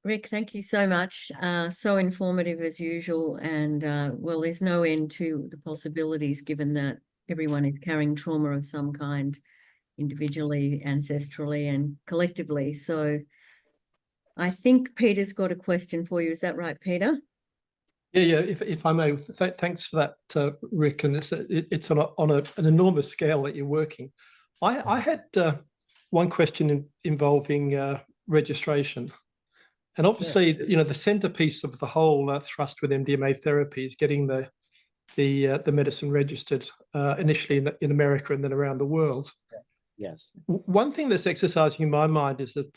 Rick, thank you so much. So informative as usual. And well, there's no end to the possibilities given that everyone is carrying trauma of some kind, individually, ancestrally, and collectively. So I think Peter's got a question for you. Is that right, Peter?
Yeah. If I may, thanks for that, Rick. And it's on an enormous scale that you're working. I had one question involving registration, and obviously, the centerpiece of the whole thrust with MDMA therapy is getting the medicine registered initially in America and then around the world.
Yes.
One thing that's exercising in my mind is that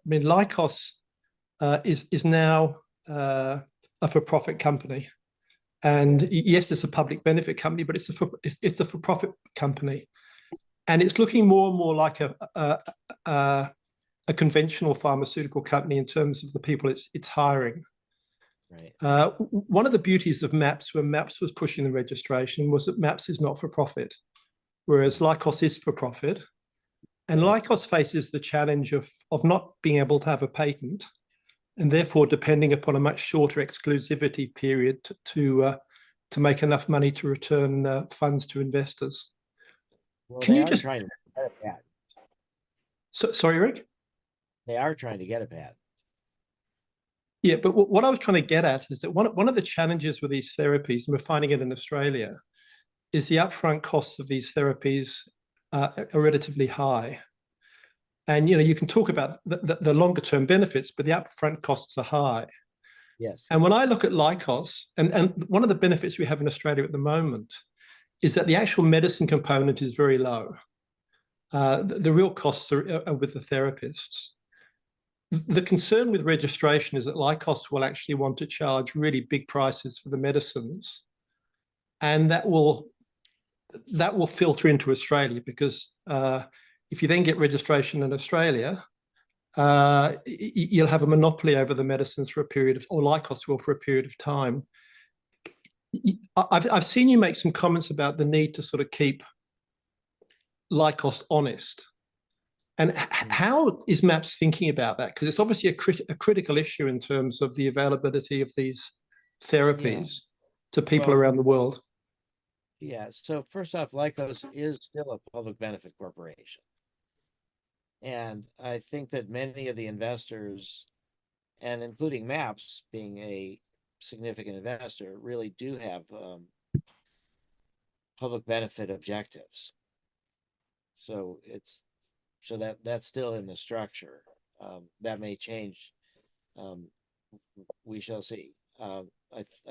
Lykos is now a for-profit company, and yes, it's a public benefit company, but it's a for-profit company, and it's looking more and more like a conventional pharmaceutical company in terms of the people it's hiring.
Right.
One of the beauties of MAPS, when MAPS was pushing the registration, was that MAPS is not for profit, whereas Lykos is for profit, and Lykos faces the challenge of not being able to have a patent, and therefore depending upon a much shorter exclusivity period to make enough money to return funds to investors.
Well,
Can
they
you
are
just
trying to get a patent.
Sorry, Rick?
They are trying to get a patent.
Yeah, but what I was trying to get at is that one of the challenges with these therapies, and we're finding it in Australia, is the upfront costs of these therapies are relatively high. And you can talk about the longer term benefits, but the upfront costs are high.
Yes.
And when I look at Lykos, and one of the benefits we have in Australia at the moment is that the actual medicine component is very low. The real costs are with the therapists. The concern with registration is that Lykos will actually want to charge really big prices for the medicines, and that will filter into Australia, because if you then get registration in Australia, you'll have a monopoly over the medicines for a period of, or Lykos will for a period of time. I've seen you make some comments about the need to sort of keep Lykos honest. And how is MAPS thinking about that? Because it's obviously a critical issue in terms of the availability of these therapies to people
Well,
around the world?
Yeah, so first off, Lycos is still a public benefit corporation. And I think that many of the investors, and including MAPS being a significant investor, really do have public benefit objectives. So that's still in the structure. That may change. Um, we shall see. I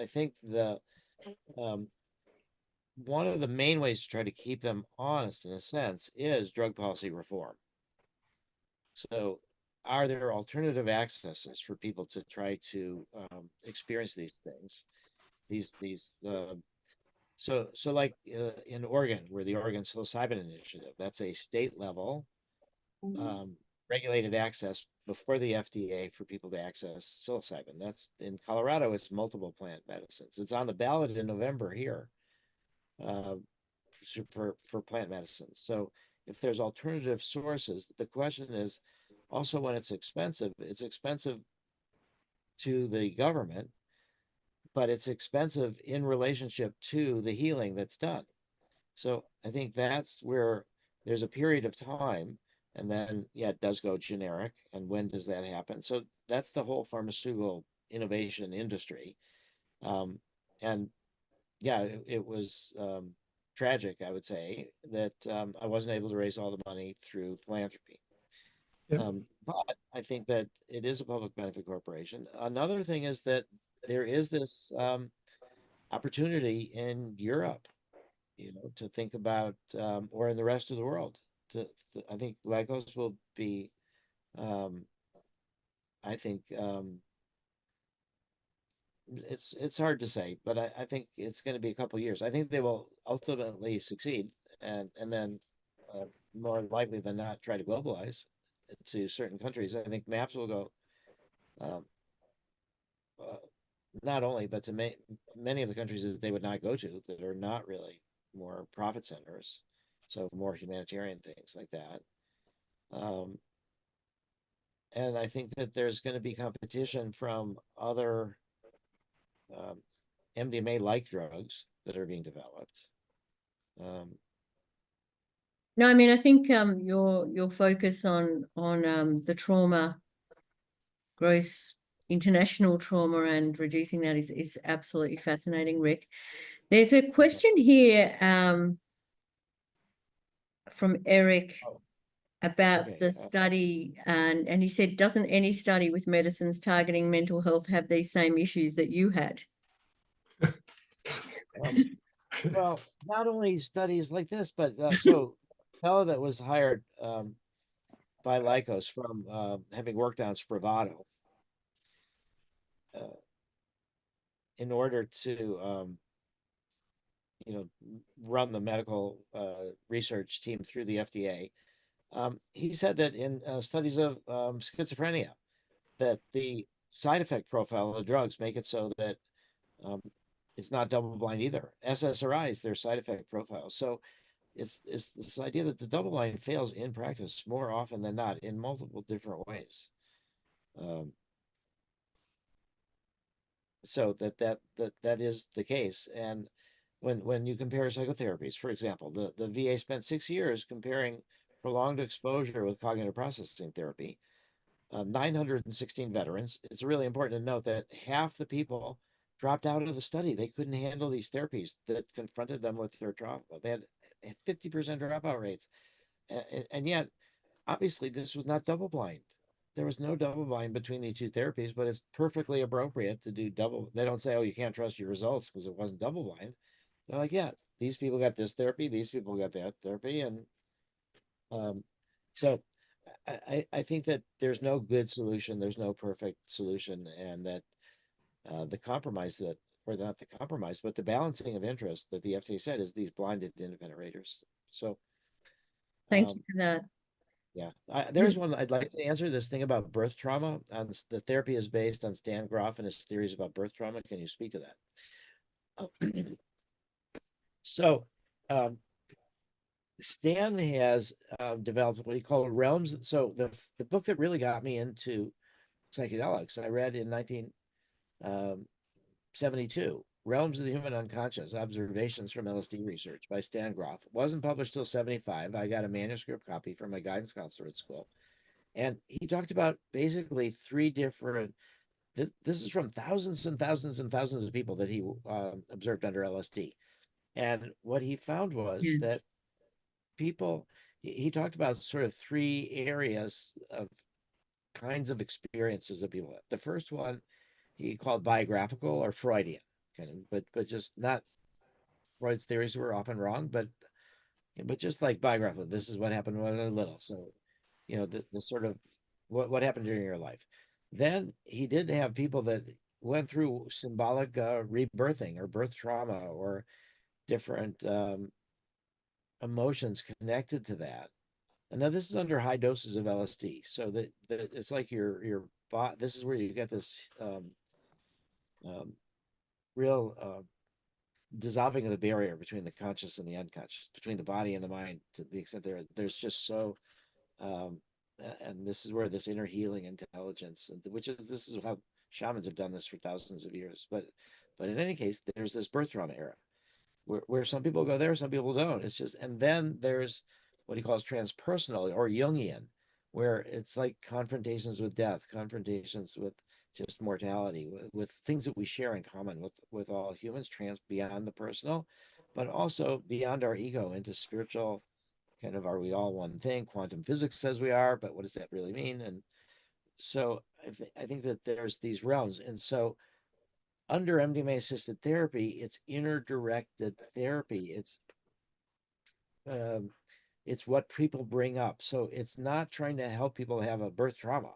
think one of the main ways to try to keep them honest, in a sense, is drug policy reform. So, are there alternative accesses for people to try to experience these things? So like in Oregon, where the Oregon Psilocybin Initiative, that's a state level regulated access before the FDA for people to access psilocybin. That's in Colorado. It's multiple plant medicines. It's on the ballot in November here uh, for plant medicines. So if there's alternative sources, the question is also when it's expensive to the government, but it's expensive in relationship to the healing that's done. So I think that's where there's a period of time, and then it does go generic. And when does that happen? So that's the whole pharmaceutical innovation industry. And it was tragic, I would say, that I wasn't able to raise all the money through philanthropy.
Yep.
But I think that it is a public benefit corporation. Another thing is that there is this opportunity in Europe, to think about, or in the rest of the world. I think Lycos will be, I think, it's hard to say, but I think it's going to be a couple of years. I think they will ultimately succeed, and then more likely than not try to globalize to certain countries. I think MAPS will go not only, but to many of the countries that they would not go to, that are not really more profit centers, so more humanitarian things like that. And I think that there's going to be competition from other MDMA-like drugs that are being developed.
No, I mean, I think your focus on the trauma, gross international trauma, and reducing that is absolutely fascinating, Rick. There's a question here from Eric about the study, and he said, doesn't any study with medicines targeting mental health have these same issues that you had?
Well, not only studies like this, but so a fellow that was hired by Lycos from having worked on Spravato in order to run the medical research team through the FDA. He said that in studies of schizophrenia, that the side effect profile of the drugs make it so that it's not double blind either. SSRIs, their side effect profiles. So it's this idea that the double blind fails in practice more often than not in multiple different ways. So that is the case. And when you compare psychotherapies, for example, the VA spent 6 years comparing prolonged exposure with cognitive processing therapy. 916 veterans. It's really important to note that half the people dropped out of the study. They couldn't handle these therapies that confronted them with their trauma. They had 50% dropout rates. And yet, obviously, this was not double blind. There was no double blind between the two therapies, but it's perfectly appropriate to do double. They don't say, oh, you can't trust your results because it wasn't double blind. They're like, yeah, these people got this therapy, these people got that therapy. And so I think that there's no good solution, there's no perfect solution, and that the compromise that, or not the compromise, but the balancing of interest that the FDA said is these blinded independent raters. So
Thank you for that.
yeah, there's one I'd like to answer, this thing about birth trauma. And the therapy is based on Stan Groff and his theories about birth trauma. Can you speak to that? So Stan has developed what he called realms. So the book that really got me into psychedelics, I read in 72, Realms of the Human Unconscious, Observations from LSD Research by Stan Groff. It wasn't published till 75. I got a manuscript copy from my guidance counselor at school. And he talked about basically three different, this is from thousands and thousands and thousands of people that he observed under LSD. And what he found was that people, he talked about sort of three areas of kinds of experiences that people have. The first one he called biographical or Freudian, kind of, but just not Freud's theories were often wrong, but just like biographical. This is what happened when I was little. So, you know, the sort of what happened during your life. Then he did have people that went through symbolic rebirthing or birth trauma or different emotions connected to that. And now this is under high doses of LSD, so that it's like your body. This is where you get this real dissolving of the barrier between the conscious and the unconscious, between the body and the mind, to the extent there's just so and this is where this inner healing intelligence, which is this is how shamans have done this for thousands of years. But in any case, there's this birth trauma era where some people go there, some people don't. It's just, and then there's what he calls transpersonal or Jungian, where it's like confrontations with death, confrontations with just mortality, with things that we share in common with all humans, beyond the personal, but also beyond our ego into spiritual kind of, are we all one thing? Quantum physics says we are, but what does that really mean? And so I think that there's these realms. And so under MDMA-assisted therapy, it's inner-directed therapy. It's what people bring up. So it's not trying to help people have a birth trauma.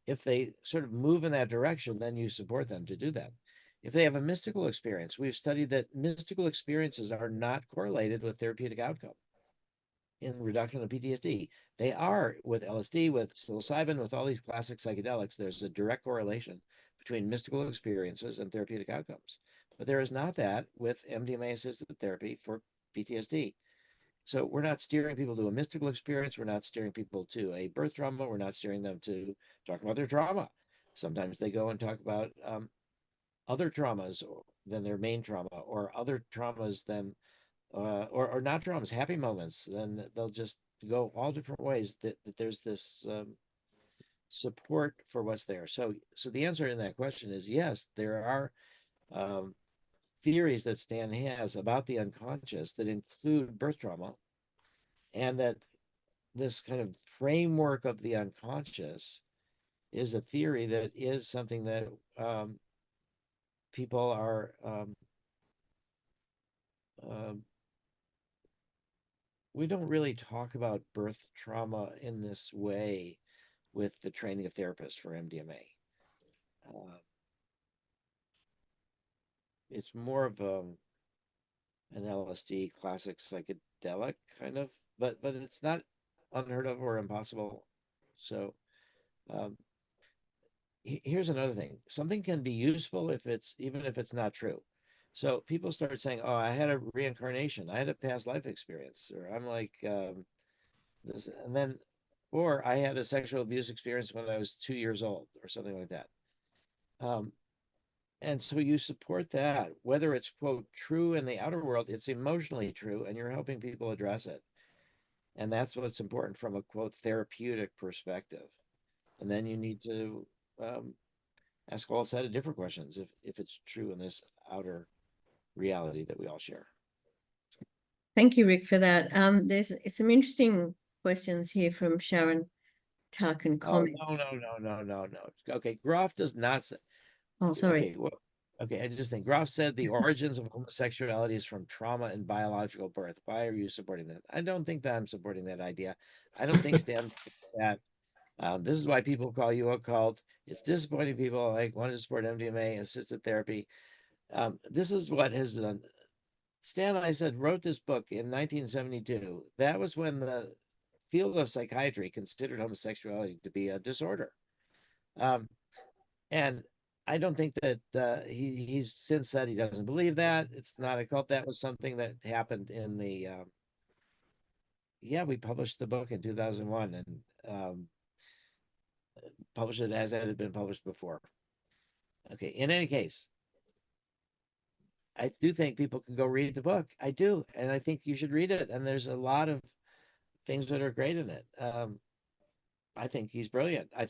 If they sort of move in that direction, then you support them to do that. If they have a mystical experience, we've studied that mystical experiences are not correlated with therapeutic outcome in reduction of PTSD. They are with LSD, with psilocybin, with all these classic psychedelics. There's a direct correlation between mystical experiences and therapeutic outcomes. But there is not that with MDMA-assisted therapy for PTSD. So we're not steering people to a mystical experience. We're not steering people to a birth trauma. We're not steering them to talk about their trauma. Sometimes they go and talk about other traumas than their main trauma, or other traumas than or not traumas, happy moments. Then they'll just go all different ways. That there's this support for what's there. So the answer in that question is yes. There are theories that Stan has about the unconscious that include birth trauma, and that this kind of framework of the unconscious is a theory that is something that people are we don't really talk about birth trauma in this way with the training of therapists for MDMA. It's more of an LSD classic psychedelic kind of, but it's not unheard of or impossible. So here's another thing. Something can be useful even if it's not true. So people start saying, oh, I had a reincarnation, I had a past life experience, or I'm like this, and then, or I had a sexual abuse experience when I was 2 years old, or something like that. And so you support that, whether it's, quote, true in the outer world, it's emotionally true, and you're helping people address it. And that's what's important from a, quote, therapeutic perspective. And then you need to ask all a set of different questions if it's true in this outer reality that we all share.
Thank you, Rick, for that. There's some interesting questions here from Sharon Tuck and comments.
Oh, no. Okay, Groff does not say.
Oh, sorry.
Okay, well, okay, I just think Groff said the origins of homosexuality is from trauma and biological birth. Why are you supporting that? I don't think that I'm supporting that idea. I don't think Stan that. This is why people call you a cult. It's disappointing people like want to support MDMA-assisted therapy. This is what has done. Stan, I said, wrote this book in 1972. That was when the field of psychiatry considered homosexuality to be a disorder. And I don't think that he's since said he doesn't believe that. It's not a cult. That was something that happened in the, we published the book in 2001 and published it as it had been published before. Okay, in any case, I do think people can go read the book. I do, and I think you should read it. And there's a lot of things that are great in it. I think he's brilliant. I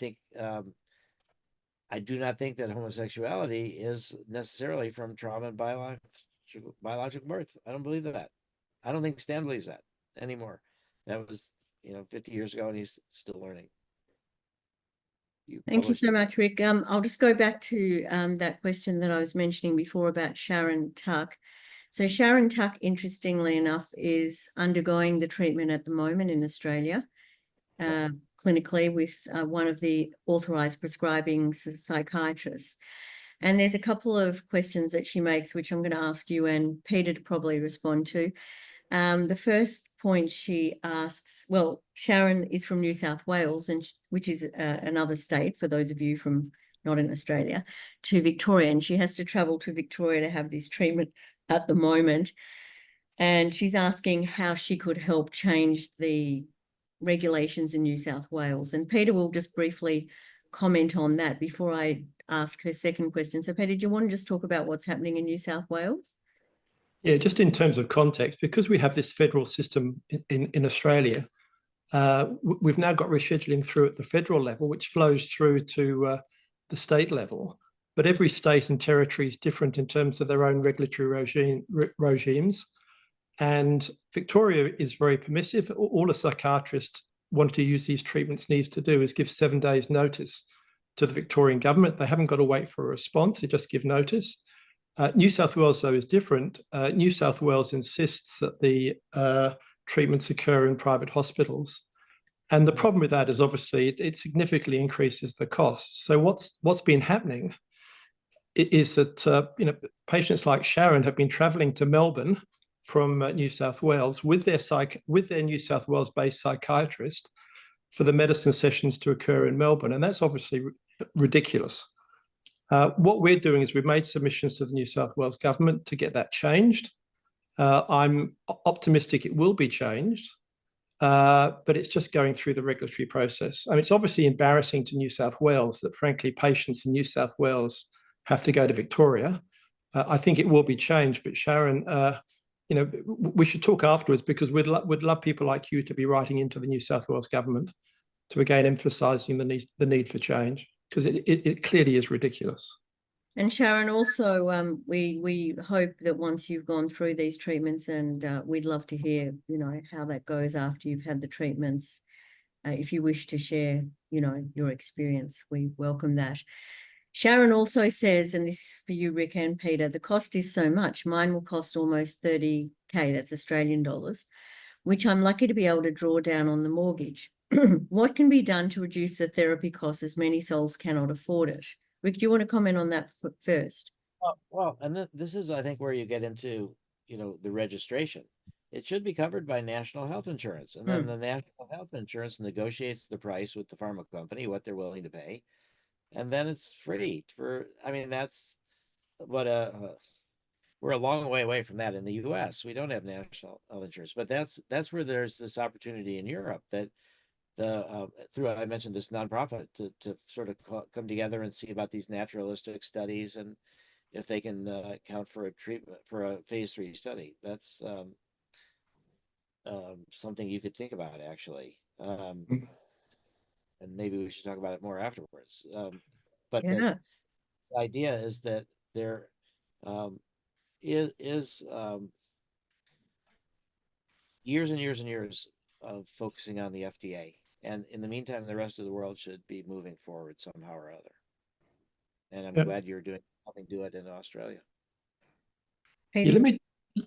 do not think that homosexuality is necessarily from trauma and biological birth. I don't believe that. I don't think Stan believes that anymore. That was, 50 years ago, and he's still learning.
Thank you so much, Rick. I'll just go back to that question that I was mentioning before about Sharon Tuck. So Sharon Tuck, interestingly enough, is undergoing the treatment at the moment in Australia, clinically with one of the authorised prescribing psychiatrists. And there's a couple of questions that she makes, which I'm going to ask you and Peter to probably respond to. The first point she asks, well, Sharon is from New South Wales, which is another state, for those of you from not in Australia, to Victoria. And she has to travel to Victoria to have this treatment at the moment. And she's asking how she could help change the regulations in New South Wales. And Peter will just briefly comment on that before I ask her second question. So Peter, do you want to just talk about what's happening in New South Wales?
Yeah, just in terms of context, because we have this federal system in Australia, we've now got rescheduling through at the federal level, which flows through to the state level. But every state and territory is different in terms of their own regulatory regimes. And Victoria is very permissive. All a psychiatrist wanting to use these treatments needs to do is give 7 days notice to the Victorian government. They haven't got to wait for a response, they just give notice. New South Wales, though, is different. New South Wales insists that the treatments occur in private hospitals. And the problem with that is obviously it significantly increases the costs. So what's been happening is that patients like Sharon have been travelling to Melbourne from New South Wales with their New South Wales-based psychiatrist for the medicine sessions to occur in Melbourne. And that's obviously ridiculous. What we're doing is we've made submissions to the New South Wales government to get that changed. I'm optimistic it will be changed, but it's just going through the regulatory process. I mean, it's obviously embarrassing to New South Wales that, frankly, patients in New South Wales have to go to Victoria. I think it will be changed, but Sharon, we should talk afterwards, because we'd love people like you to be writing into the New South Wales government to again emphasising the need for change, because it clearly is ridiculous.
And Sharon, also, we hope that once you've gone through these treatments, and we'd love to hear, how that goes after you've had the treatments. If you wish to share, your experience, we welcome that. Sharon also says, and this is for you, Rick and Peter, the cost is so much. Mine will cost almost 30K, that's Australian dollars, which I'm lucky to be able to draw down on the mortgage. What can be done to reduce the therapy costs, as many souls cannot afford it? Rick, do you want to comment on that first?
Well, and this is, I think, where you get into, the registration. It should be covered by national health insurance. And then the national health insurance negotiates the price with the pharma company, what they're willing to pay. And then it's free that's what we're a long way away from that in the US. We don't have national health insurance, but that's where there's this opportunity in Europe that I mentioned this nonprofit to sort of come together and see about these naturalistic studies, and if they can account for a treatment for a phase 3 study. That's something you could think about, actually. And maybe we should talk about it more afterwards. But
yeah.
This idea is that there is years and years and years of focusing on the FDA. And in the meantime, the rest of the world should be moving forward somehow or other. And I'm glad you're doing something to it in Australia.
Yeah,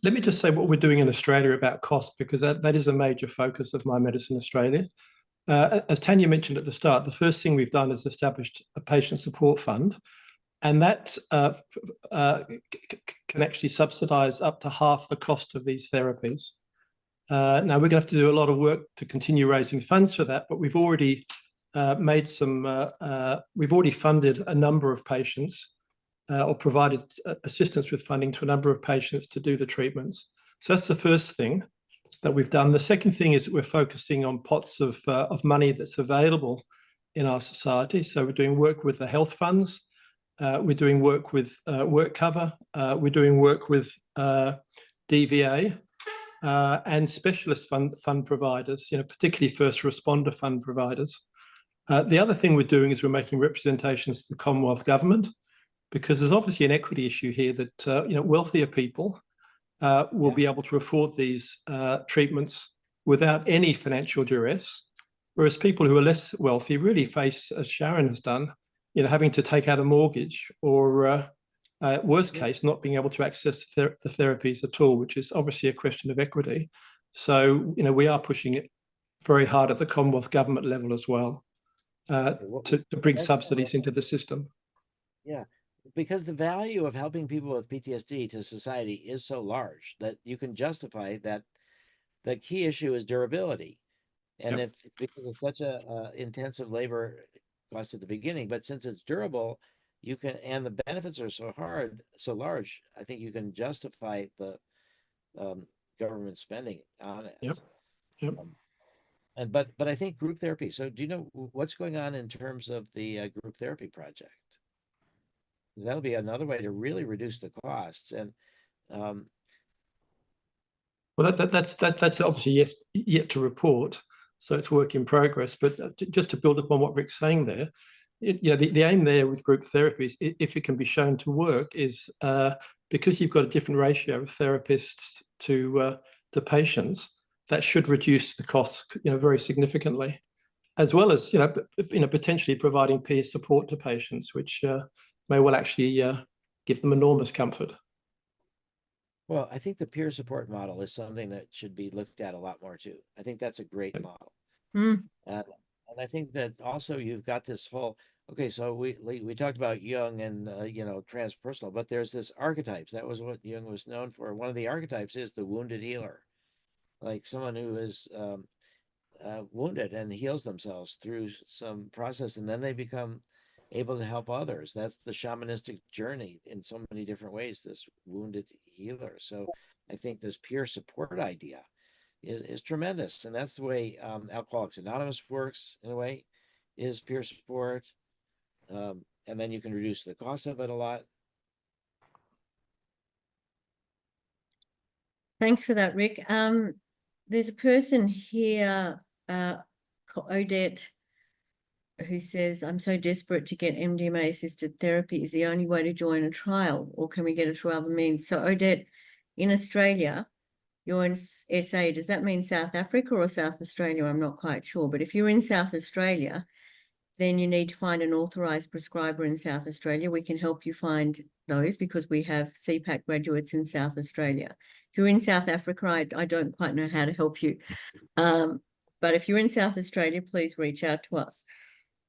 let me just say what we're doing in Australia about cost, because that is a major focus of My Medicine Australia. As Tanya mentioned at the start, the first thing we've done is established a patient support fund, and that can actually subsidise up to half the cost of these therapies. Now, we're going to have to do a lot of work to continue raising funds for that, but we've already we've already funded a number of patients or provided assistance with funding to a number of patients to do the treatments. So that's the first thing that we've done. The second thing is that we're focusing on pots of money that's available in our society. So we're doing work with the health funds. We're doing work with WorkCover. We're doing work with DVA and specialist fund providers, particularly first responder fund providers. The other thing we're doing is we're making representations to the Commonwealth Government, because there's obviously an equity issue here that wealthier people will be able to afford these treatments without any financial duress, whereas people who are less wealthy really face, as Sharon has done, having to take out a mortgage or, worst case, not being able to access the therapies at all, which is obviously a question of equity. So, we are pushing it very hard at the Commonwealth Government level as well to bring subsidies into the system.
Yeah, because the value of helping people with PTSD to society is so large that you can justify that. The key issue is durability. And because it's such a intensive labor cost at the beginning, but since it's durable, you can, and the benefits are so large, I think you can justify the government spending on it.
Yep.
But I think group therapy. So do you know what's going on in terms of the group therapy project? Because that'll be another way to really reduce the costs. And
well, that's obviously yet to report, so it's work in progress. But just to build upon what Rick's saying there, the aim there with group therapies, if it can be shown to work, is because you've got a different ratio of therapists to patients, that should reduce the costs, very significantly, as well as potentially providing peer support to patients, which may well actually give them enormous comfort.
Well, I think the peer support model is something that should be looked at a lot more too. I think that's a great model.
Mm.
And I think that also you've got this whole, okay, so we talked about Jung and, transpersonal, but there's this archetypes. That was what Jung was known for. One of the archetypes is the wounded healer, like someone who is wounded and heals themselves through some process, and then they become able to help others. That's the shamanistic journey in so many different ways, this wounded healer. So I think this peer support idea is tremendous. And that's the way Alcoholics Anonymous works, in a way, is peer support. And then you can reduce the cost of it a lot.
Thanks for that, Rick. There's a person here, Odette, who says, I'm so desperate to get MDMA-assisted therapy. Is the only way to join a trial, or can we get it through other means? So Odette, in Australia, you're in SA. Does that mean South Africa or South Australia? I'm not quite sure. But if you're in South Australia, then you need to find an authorised prescriber in South Australia. We can help you find those because we have CPAC graduates in South Australia. If you're in South Africa, I don't quite know how to help you. But if you're in South Australia, please reach out to us.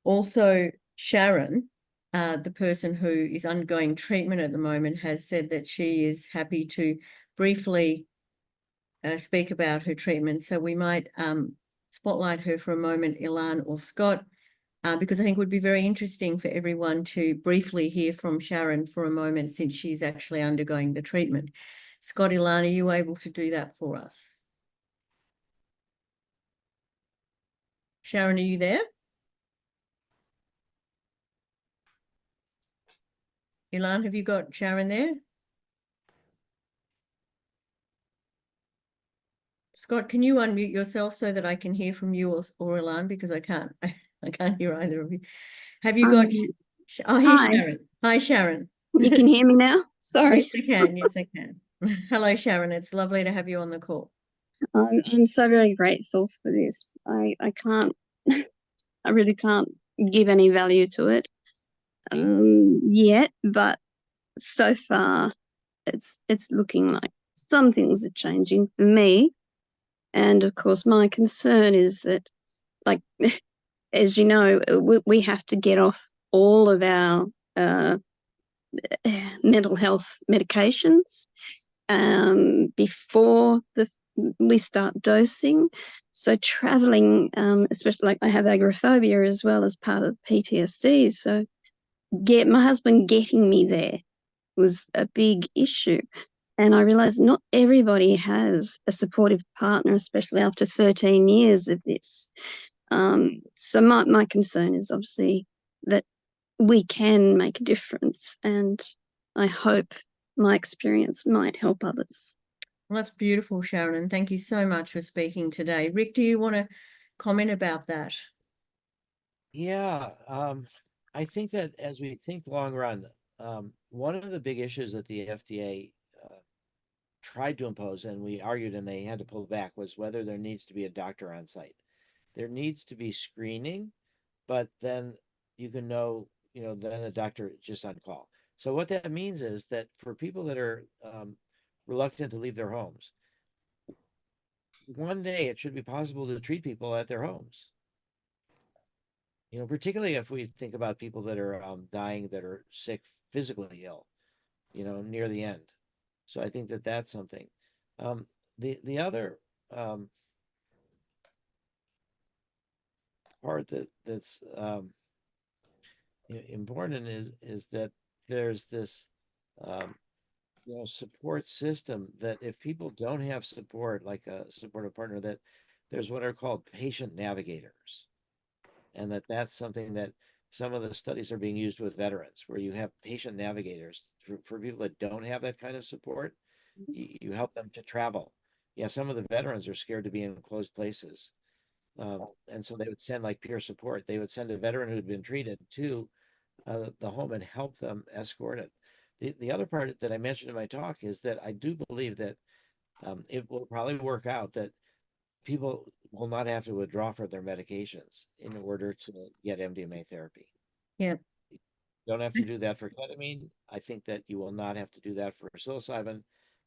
Also, Sharon, the person who is undergoing treatment at the moment, has said that she is happy to briefly speak about her treatment. So we might spotlight her for a moment, Ilan or Scott, because I think it would be very interesting for everyone to briefly hear from Sharon for a moment, since she's actually undergoing the treatment. Scott, Ilan, are you able to do that for us? Sharon, are you there? Ilan, have you got Sharon there? Scott, can you unmute yourself so that I can hear from you or Ilan, because I can't hear either of you. Have you got? Oh, here's
Hi.
Sharon. Hi, Sharon.
You can hear me now? Sorry.
Yes, I can. Yes, I can. Hello, Sharon. It's lovely to have you on the call.
I'm so very grateful for this. I can't, I really can't give any value to it yet, but so far it's looking like some things are changing for me. And of course, my concern is that, like, as you know, we have to get off all of our mental health medications before we start dosing. So traveling, especially, like, I have agoraphobia as well as part of PTSD. So my husband getting me there was a big issue. And I realized not everybody has a supportive partner, especially after 13 years of this. So my concern is obviously that we can make a difference, and I hope my experience might help others.
Well, that's beautiful, Sharon, and thank you so much for speaking today. Rick, do you want to comment about that?
Yeah, I think that as we think long run, one of the big issues that the FDA tried to impose, and we argued and they had to pull back, was whether there needs to be a doctor on site. There needs to be screening, but then you can know, then a doctor just on call. So what that means is that for people that are reluctant to leave their homes, one day it should be possible to treat people at their homes. Particularly if we think about people that are dying, that are sick, physically ill, near the end. So I think that that's something. The other part that's important is that there's this support system, that if people don't have support, like a supportive partner, that there's what are called patient navigators, and that's something that some of the studies are being used with veterans, where you have patient navigators for people that don't have that kind of support. You help them to travel. Yeah, some of the veterans are scared to be in closed places. And so they would send like peer support. They would send a veteran who'd been treated to the home and help them escort it. The other part that I mentioned in my talk is that I do believe that it will probably work out that people will not have to withdraw from their medications in order to get MDMA therapy.
Yeah.
You don't have to do that for ketamine. I think that you will not have to do that for psilocybin.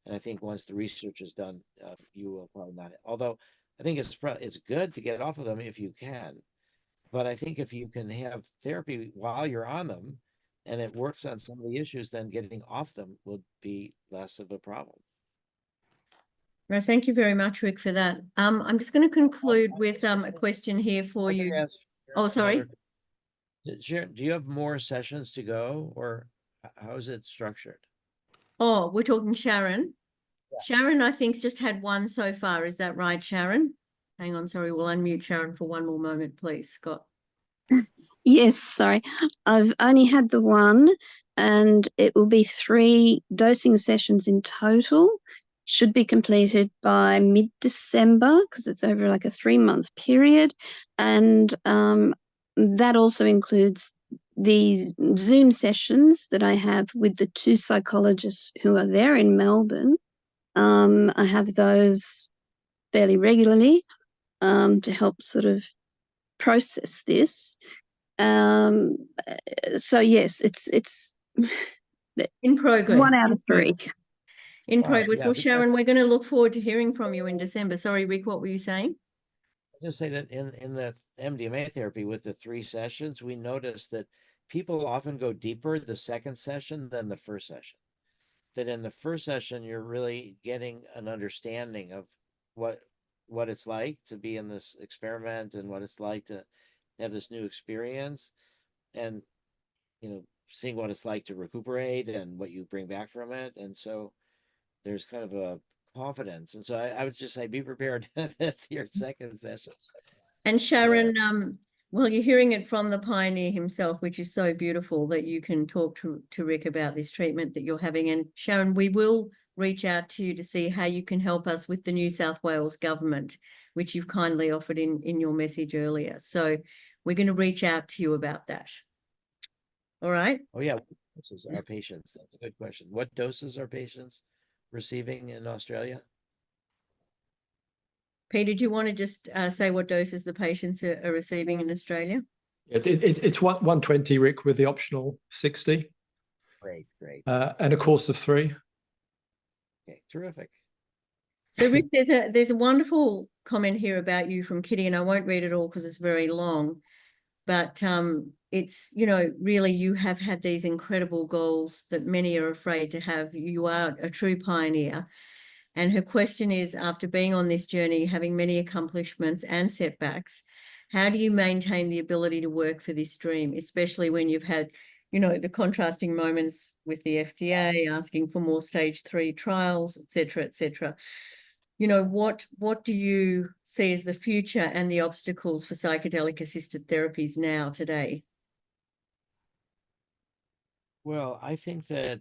And I think once the research is done, you will probably not. Although I think it's good to get off of them if you can. But I think if you can have therapy while you're on them and it works on some of the issues, then getting off them will be less of a problem.
Well, thank you very much, Rick, for that. I'm just going to conclude with a question here for you.
Yes.
Oh, sorry.
Sharon, do you have more sessions to go, or how is it structured?
Oh, we're talking Sharon.
Yeah.
Sharon, I think, just had one so far. Is that right, Sharon? Hang on, sorry. We'll unmute Sharon for one more moment, please, Scott.
Yes, sorry. I've only had the one, and it will be 3 dosing sessions in total. Should be completed by mid-December, because it's over like a 3-month period. And that also includes the Zoom sessions that I have with the 2 psychologists who are there in Melbourne. I have those fairly regularly to help sort of process this. So yes, it's
In progress.
1 out of 3.
In
Wow,
progress.
yeah,
Well,
because-
Sharon, we're going to look forward to hearing from you in December. Sorry, Rick, what were you saying?
Just say that in the MDMA therapy with the 3 sessions, we noticed that people often go deeper the second session than the first session. That in the first session, you're really getting an understanding of what it's like to be in this experiment and what it's like to have this new experience, and seeing what it's like to recuperate and what you bring back from it. And so there's kind of a confidence. And so I would just say, be prepared at your second session.
And Sharon, well, you're hearing it from the pioneer himself, which is so beautiful that you can talk to Rick about this treatment that you're having. And Sharon, we will reach out to you to see how you can help us with the New South Wales government, which you've kindly offered in your message earlier. So we're going to reach out to you about that. All right.
Oh yeah, doses are patients? That's a good question. What doses are patients receiving in Australia?
Peter, do you want to just say what doses the patients are receiving in Australia?
It's 120, Rick, with the optional 60.
Great.
And a course of 3.
Okay, terrific.
So Rick, there's a wonderful comment here about you from Kitty, and I won't read it all because it's very long, but it's, really you have had these incredible goals that many are afraid to have. You are a true pioneer. And her question is, after being on this journey, having many accomplishments and setbacks, how do you maintain the ability to work for this dream, especially when you've had, the contrasting moments with the FDA, asking for more stage 3 trials, et cetera, et cetera. What do you see as the future and the obstacles for psychedelic assisted therapies now, today?
Well, I think that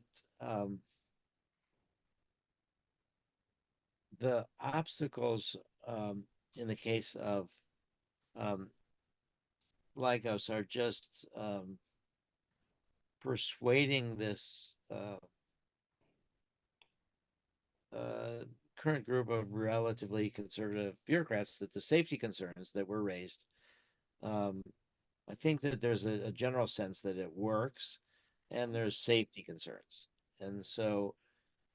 the obstacles in the case of Lycos are just persuading this current group of relatively conservative bureaucrats that the safety concerns that were raised, I think that there's a general sense that it works and there's safety concerns. And so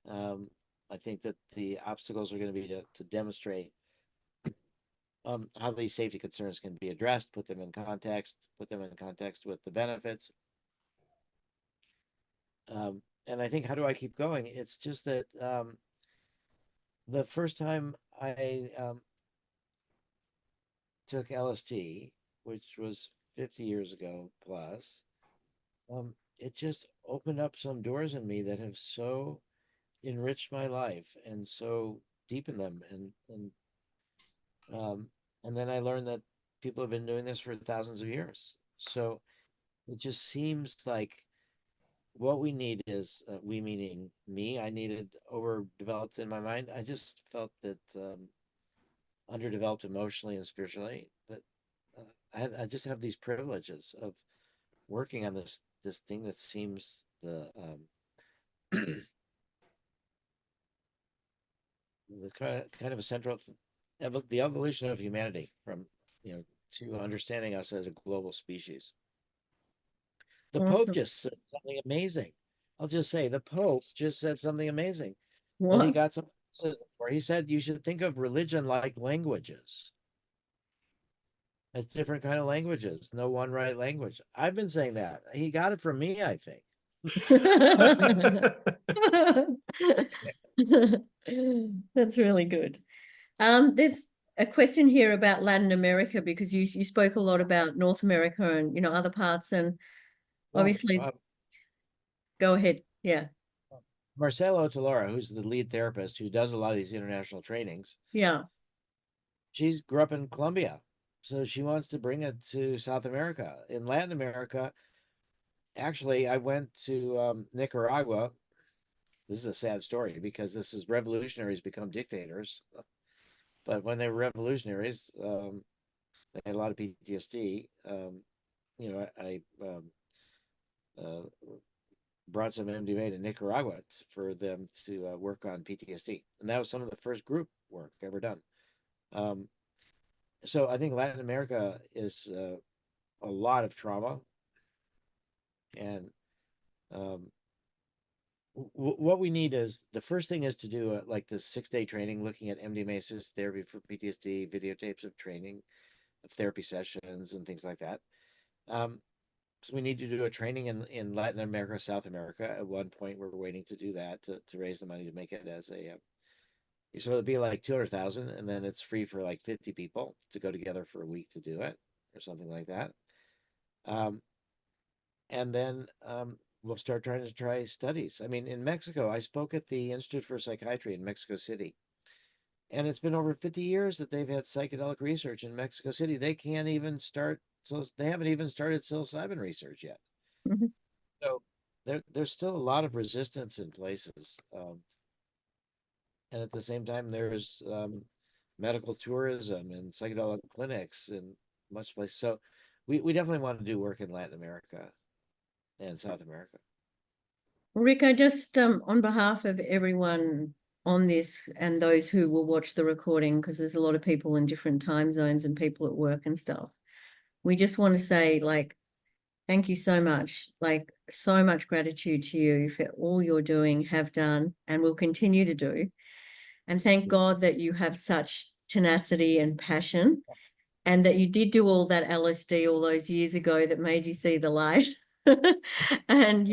I think that the obstacles are going to be to demonstrate how these safety concerns can be addressed, put them in context with the benefits. And I think, how do I keep going? It's just that the first time I took LSD, which was 50 years ago plus, it just opened up some doors in me that have so enriched my life and so deepened them. And then I learned that people have been doing this for thousands of years. So it just seems like what we need is, we meaning me, I needed overdeveloped in my mind. I just felt that underdeveloped emotionally and spiritually, that I just have these privileges of working on this thing that seems the kind of a central the evolution of humanity from to understanding us as a global species. The Pope
Awesome.
just said something amazing. I'll just say the Pope just said something amazing that he
What?
got some criticism for. He said you should think of religion like languages. It's different kind of languages, no one right language. I've been saying that. He got it from me, I think.
That's really good. There's a question here about Latin America, because you spoke a lot about North America and other parts, and obviously go ahead. Yeah.
Marcelo Talora, who's the lead therapist who does a lot of these international trainings,
Yeah.
she grew up in Colombia, so she wants to bring it to South America. In Latin America, actually, I went to Nicaragua. This is a sad story because this is revolutionaries become dictators. But when they were revolutionaries, they had a lot of PTSD. I brought some MDMA to Nicaragua for them to work on PTSD. And that was some of the first group work ever done. So I think Latin America is a lot of trauma. And what we need is, the first thing is to do like this 6-day training looking at MDMA-assisted therapy for PTSD, videotapes of training, of therapy sessions and things like that. So we need to do a training in Latin America, South America. At one point, we're waiting to do that to raise the money to make it as a, so it'll be like 200,000, and then it's free for like 50 people to go together for a week to do it, or something like that. And then we'll start trying to try studies. I mean, in Mexico, I spoke at the Institute for Psychiatry in Mexico City. And it's been over 50 years that they've had psychedelic research in Mexico City. They can't even start, so they haven't even started psilocybin research yet.
Mm-hmm.
So there's still a lot of resistance in places. And at the same time, there's medical tourism and psychedelic clinics in much places. So we definitely want to do work in Latin America and South America.
Rick, I just, on behalf of everyone on this and those who will watch the recording, because there's a lot of people in different time zones and people at work and stuff, we just want to say, like, thank you so much. Like, so much gratitude to you for all you're doing, have done, and will continue to do. And thank God that you have such tenacity and passion, and that you did do all that LSD all those years ago that made you see the light. And,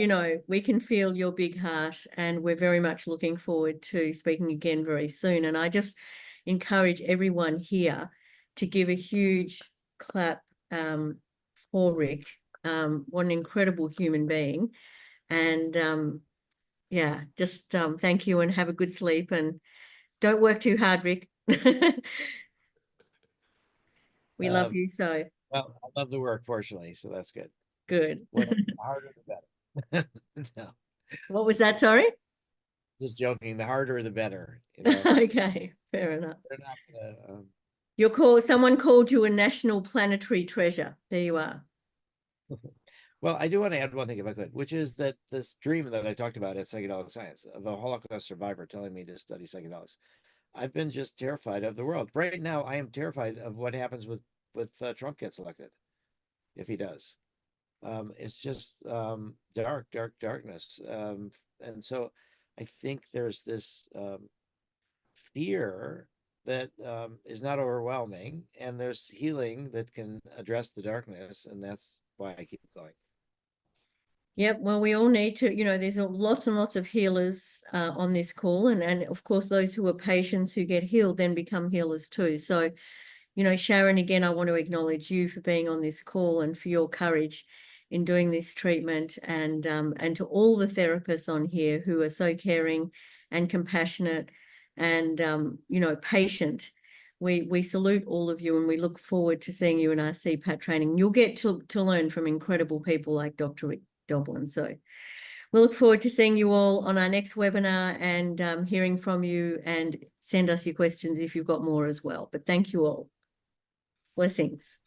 we can feel your big heart, and we're very much looking forward to speaking again very soon. And I just encourage everyone here to give a huge clap for Rick. What an incredible human being. And just thank you, and have a good sleep, and don't work too hard, Rick. We love you so.
Well, I love the work, fortunately, so that's good.
Good.
Well, the harder the better. No,
What was that? Sorry.
just joking. The harder, the better. You know,
Okay, fair enough.
they're not gonna.
Someone called you a national planetary treasure. There you are.
Well, I do want to add one thing if I could, which is that this dream that I talked about at Psychedelic Science of a Holocaust survivor telling me to study psychedelics. I've been just terrified of the world. Right now, I am terrified of what happens with Trump gets elected, if he does. It's just darkness. And so I think there's this fear that is not overwhelming, and there's healing that can address the darkness, and that's why I keep going.
Yep, well, we all need to, there's lots and lots of healers on this call. And of course, those who are patients who get healed then become healers too. So, Sharon, again, I want to acknowledge you for being on this call and for your courage in doing this treatment, and to all the therapists on here who are so caring and compassionate and, patient. We salute all of you, and we look forward to seeing you in our CPAT training. You'll get to learn from incredible people like Dr. Rick Doblin. So we look forward to seeing you all on our next webinar and hearing from you, and send us your questions if you've got more as well. But thank you all. Blessings.